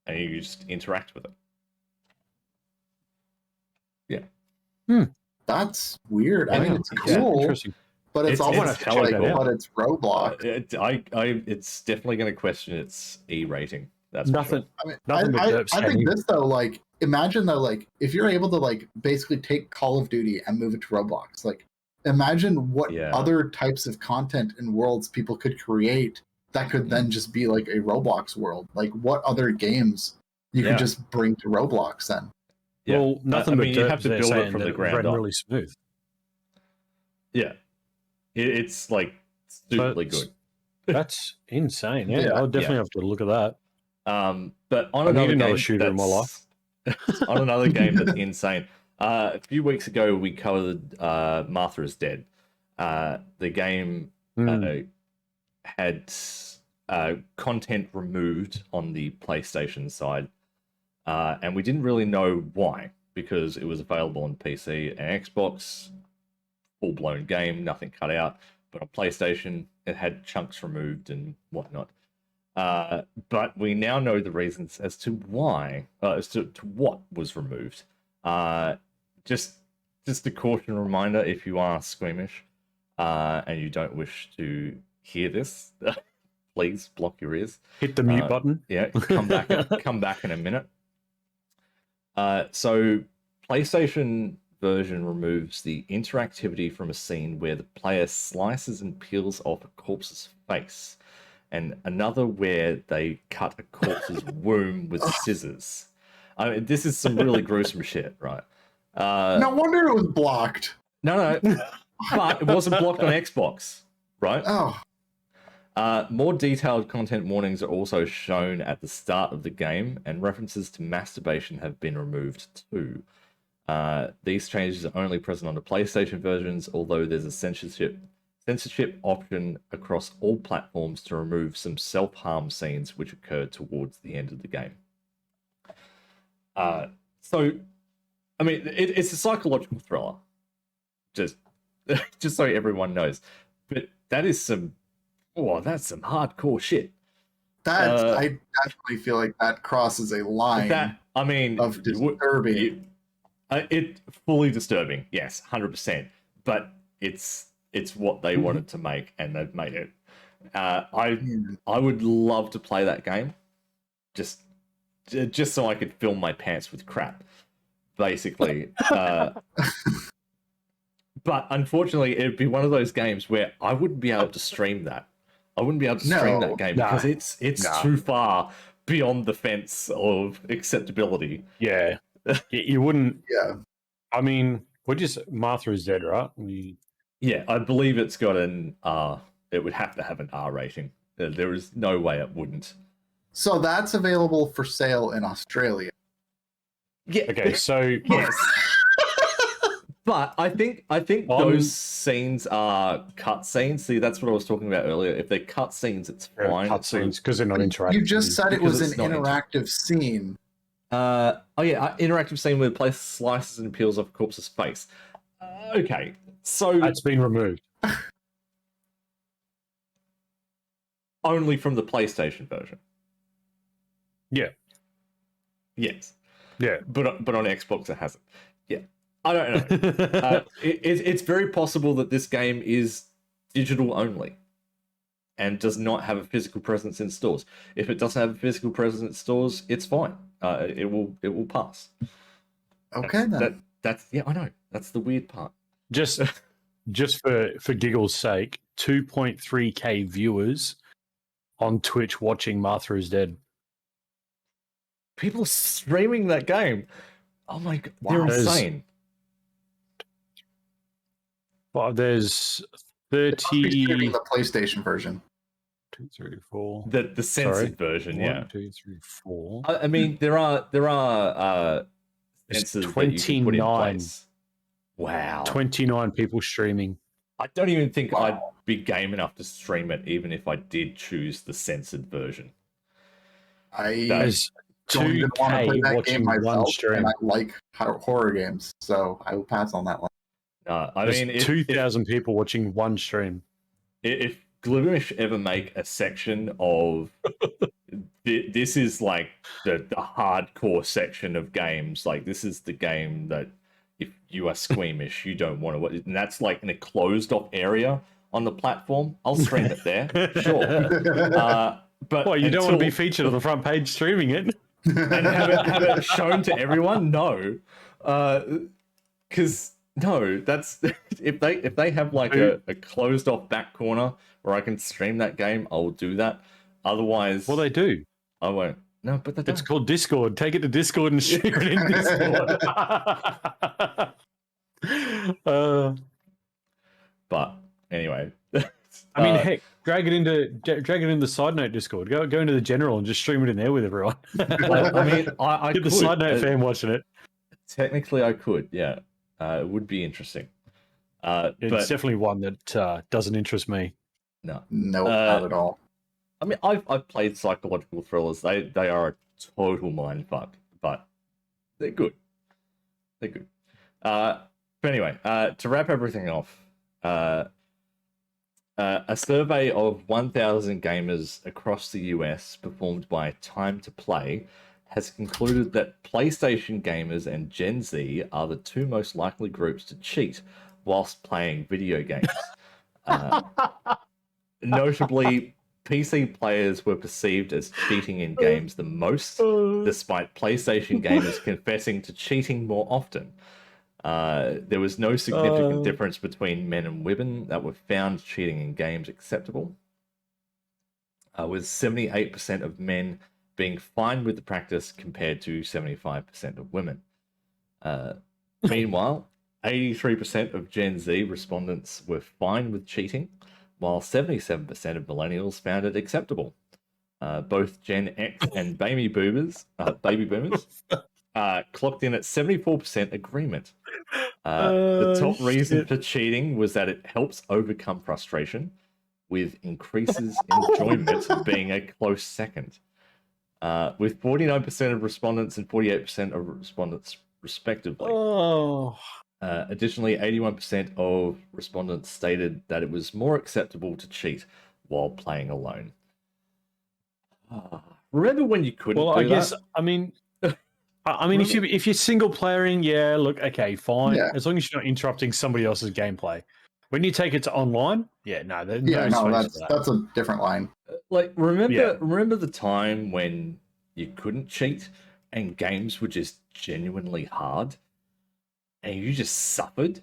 And you just interact with it. Yeah. That's weird. I mean, it's Yeah. cool, Interesting. but it's almost like, but it's Roblox. It's definitely going to question its E rating. That's nothing. For sure. I mean, I think this though, like, imagine though, like, if you're able to like basically take Call of Duty and move it to Roblox, like, imagine what other types of content and worlds people could create that could then just be like a Roblox world. Like, what other games you could just bring to Roblox then? Yeah. Well, nothing. But you have to build it from the ground up. Really smooth. Yeah, it's like stupidly good. That's insane. Yeah, I'll definitely have to look at that. But on another shooter in my life, on another game that's insane. A few weeks ago, we covered Martha is Dead. The game had content removed on the PlayStation side, and we didn't really know why, because it was available on PC and Xbox. Full-blown game, nothing cut out, but on PlayStation it had chunks removed and whatnot. But we now know the reasons as to why, as to what was removed. Just a caution reminder: if you are squeamish and you don't wish to hear this, please block your ears. Hit the mute button. Yeah, come back in a minute. So PlayStation version removes the interactivity from a scene where the player slices and peels off a corpse's face, and another where they cut a corpse's womb with scissors. I mean, this is some really gruesome shit, right? No wonder it was blocked. No, but it wasn't blocked on Xbox, right? Oh. More detailed content warnings are also shown at the start of the game, and references to masturbation have been removed too. These changes are only present on the PlayStation versions, although there's a censorship option across all platforms to remove some self-harm scenes which occurred towards the end of the game. So, I mean, it's a psychological thriller, just so everyone knows. But that is that's some hardcore shit. That's I definitely feel like that crosses a line That I mean, of disturbing. It fully disturbing, yes, 100%. But it's what they wanted to make, and they've made it. I would love to play that game, just so I could fill my pants with crap, basically. But unfortunately, it'd be one of those games where I wouldn't be able to stream that. I wouldn't be able to stream that game because it's too far beyond the fence of acceptability. Yeah, you wouldn't. Yeah. I mean, we're just Martha is dead, right? Yeah, I believe it's got an R. It would have to have an R rating. There is no way it wouldn't. So that's available for sale in Australia. Yeah. Okay, so Yes. But I think those scenes are cut scenes. See, that's what I was talking about earlier. If they're cut scenes, it's fine. cut scenes because they're not interactive. You just said it was Because an it's not interactive scene. Interactive scene where the place slices and peels off a corpse's face. Okay, so That's been removed. only from the PlayStation version. Yeah. Yes. Yeah. But on Xbox it hasn't. Yeah. I don't know. It's very possible that this game is digital only and does not have a physical presence in stores. If it doesn't have a physical presence in stores, it's fine. It will pass. Okay, then. That's I know. That's the weird part. Just for giggles' sake, 2.3k viewers on Twitch watching Martha is Dead. People are streaming that game. Oh my god, they're Wow. insane. Well, there's They must be 30. streaming the PlayStation version. 2, 3, 4. The censored version, 1, 2, 3, 4. I mean, there are It's censors that you can put in 29. place. Wow. 29 people streaming. I don't even think I'd be game enough to stream it, even if I did choose the censored version. There's don't even want to 2k play that game watching one myself, stream. and I like horror games, so I will pass on that one. I There's mean, if 2,000 people watching one stream. if Glimesh ever make a section of this is like the hardcore section of games, like this is the game that if you are squeamish, you don't want to watch, and that's like in a closed off area on the platform, I'll stream it there, sure. But Well, you don't want to be featured on the front page streaming it. and have it shown to everyone? No, because no, that's if they have like a closed off back corner where I can stream that game, I'll do that. Otherwise, Well, they do. I won't. No, but It's called Discord. Take it to Discord and share it in Discord. But anyway, I mean, heck, drag it into Side Note Discord. Go into the general and just stream it in there with everyone. I mean, I Get the could. Side Note fan watching it. Technically, I could. Yeah, it would be interesting. It's But definitely one that doesn't interest me. no, Not at all. I mean, I've played psychological thrillers. They are a total mindfuck, but they're good. They're good. But anyway, to wrap everything off, a survey of 1,000 gamers across the US performed by Time to Play has concluded that PlayStation gamers and Gen Z are the two most likely groups to cheat whilst playing video games. Notably, PC players were perceived as cheating in games the most, despite PlayStation gamers confessing to cheating more often. There was no significant difference between men and women that were found cheating in games acceptable, with 78% of men being fine with the practice compared to 75% of women. Meanwhile, 83% of Gen Z respondents were fine with cheating, while 77% of millennials found it acceptable. Both Gen X and baby boomers clocked in at 74% agreement. The top reason for cheating was that it helps overcome frustration, with increases enjoyment being a close second. With 49% of respondents and 48% of respondents respectively. Additionally, 81% of respondents stated that it was more acceptable to cheat while playing alone. Remember when you couldn't Well, do I guess that? I mean, if you're single playering, yeah, look, okay, fine, Yeah. as long as you're not interrupting somebody else's gameplay. When you take it to online, yeah, no, there's Yeah, no no, space for that. that's a different line. Like, remember Yeah. remember the time when you couldn't cheat and games were just genuinely hard and you just suffered?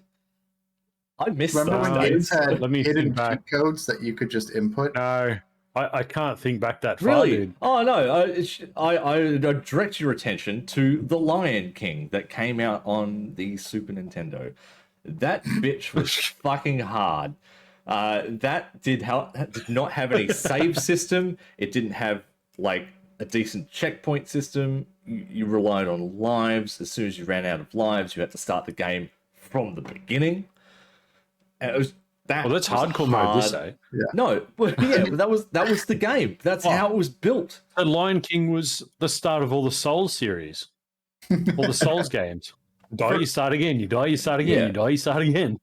I miss Remember those when games days. had Let me hidden think back. cheat codes that you could just input? No, I can't think back that far, Really? dude. Oh no! I direct your attention to the Lion King that came out on the Super Nintendo. That bitch was fucking hard. That did not have any save system. It didn't have like a decent checkpoint system. You relied on lives. As soon as you ran out of lives, you had to start the game from the beginning. And it was that. Well, that's was hardcore mode this day. No, well, yeah, but that was the game. That's how it was built. The Lion King was the start of all the Souls series, all the Souls games. Die, you start again. You die, you start again. Yeah. You die, you start again.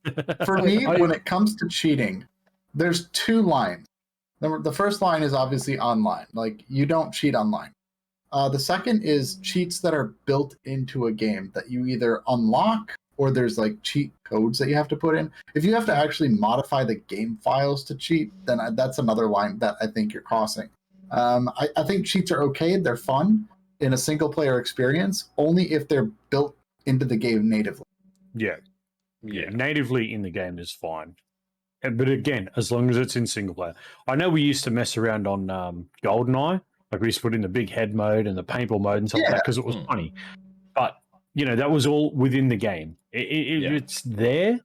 For me, when it comes to cheating, there's two lines. The first line is obviously online. Like, you don't cheat online. The second is cheats that are built into a game that you either unlock or there's like cheat codes that you have to put in. If you have to actually modify the game files to cheat, then that's another line that I think you're crossing. I think cheats are okay. They're fun in a single player experience, only if they're built into the game natively. Yeah, natively in the game is fine. But again, as long as it's in single player. I know we used to mess around on GoldenEye. Like, we used to put in the big head mode and the paintball mode and stuff like that because it was funny. But, that was all within the game. It's there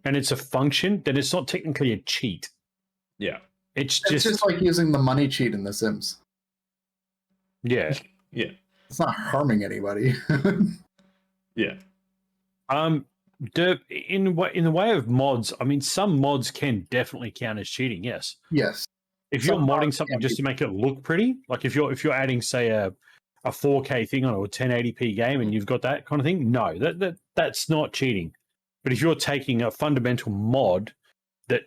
and it's a function, then it's not technically a cheat. Yeah. It's just like using the money cheat in The Sims. Yeah. Yeah. It's not harming anybody. Yeah. In the way of mods, I mean, some mods can definitely count as cheating. Yes. Yes. If you're modding something just to make it look pretty, like if you're adding, say, a 4K thing on a 1080p game and you've got that kind of thing, no, that's not cheating. But if you're taking a fundamental mod that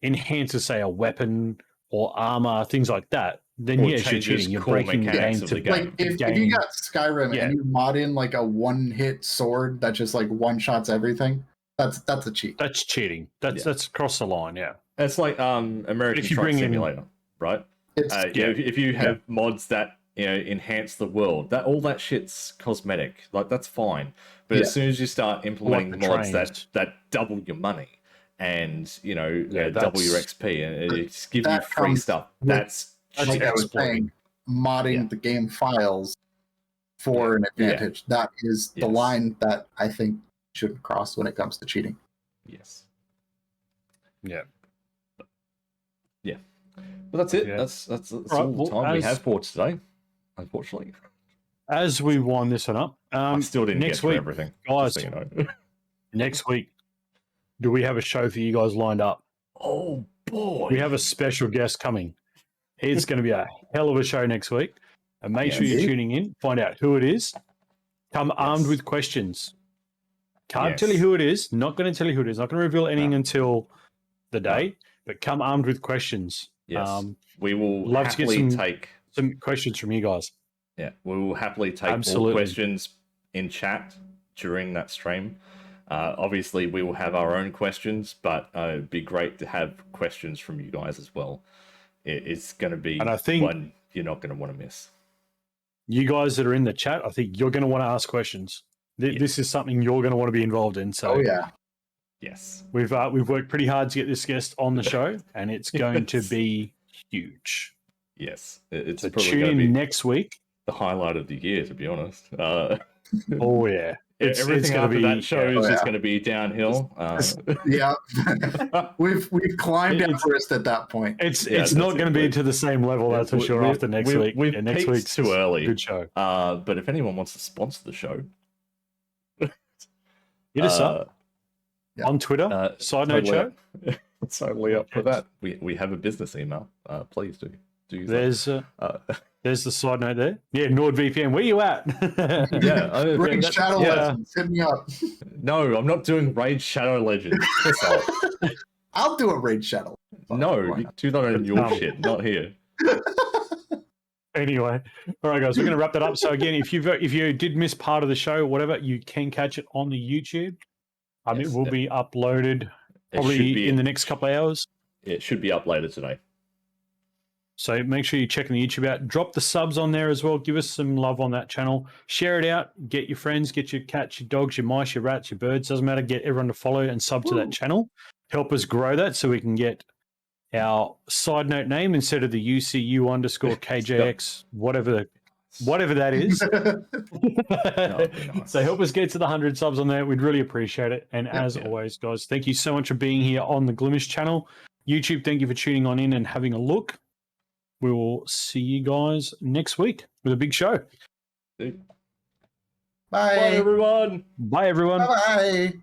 enhances, say, a weapon or armor, things like that, then Or yes, you're changes cheating. You're core breaking the game mechanics to of the game. Like, if you got Skyrim and you mod in like a one-hit sword that just like one-shots everything, that's a cheat. That's cheating. That's across the line, yeah. It's like American Truck Simulator, right? If you have mods that enhance the world, all that shit's cosmetic. Like, that's fine. But as soon as you start implementing mods that double your money and double your XP and it just gives you free stuff, that's like I was saying, modding the game files for an advantage. That is the line that I think shouldn't cross when it comes to cheating. Yes. Yeah. Yeah. Well, that's it. That's all the time we have for today, unfortunately. As we wind this one up, I still didn't next get week, everything. guys. So you know. Next week, do we have a show for you guys lined up? Oh boy, we have a special guest coming. It's going to be a hell of a show next week, and make sure you're tuning in. Find out who it is. Come armed with questions. Can't tell you who it is. Not going to tell you who it is. Not going to reveal anything until the day. But come armed with questions. Yes, we will love to happily get take some questions from you guys. Yeah, we will happily take all questions in chat during that stream. Obviously, we will have our own questions, but it'd be great to have questions from you guys as well. It's going to be one you're not going to want to miss. You guys that are in the chat, I think you're going to want to ask questions. This is something you're going to want to be involved in. So, yes, we've worked pretty hard to get this guest on the show, and it's going to be huge. Yes, it's so probably tune going to in be next week. The highlight of the year, to be honest. Oh yeah. Everything after that show is just going to be downhill. We've climbed Everest at that point. It's not going to be to the same level, that's for sure. After next week, next week's too early. Good show. But if anyone wants to sponsor the show, hit us up on Twitter. Side note show. Totally up for that. We have a business email. Please do. There's the side note there. Yeah, NordVPN. Where you at? Raid Shadow Legends. Hit me up. No, I'm not doing Raid Shadow Legends. I'll do a Raid Shadow. No, you do that on your shit, not here. Anyway, all right, guys, we're going to wrap that up. So again, if you did miss part of the show or whatever, you can catch it on the YouTube. It Yes, will be uploaded it should probably be in the next couple of hours. It should be up later today. So make sure you're checking the YouTube out. Drop the subs on there as well. Give us some love on that channel. Share it out. Get your friends, get your cats, your dogs, your mice, your rats, your birds. Doesn't matter. Get everyone to follow and sub to that channel. Help us grow that so we can get our side note name instead of the UCU_KJX, whatever that is. That would be nice. So help us get to the 100 subs on there. We'd really appreciate it. And as always, guys, thank you so much for being here on the Glimesh channel. YouTube, thank you for tuning on in and having a look. We will see you guys next week with a big show. Bye, Bye. everyone. Bye, everyone. Bye.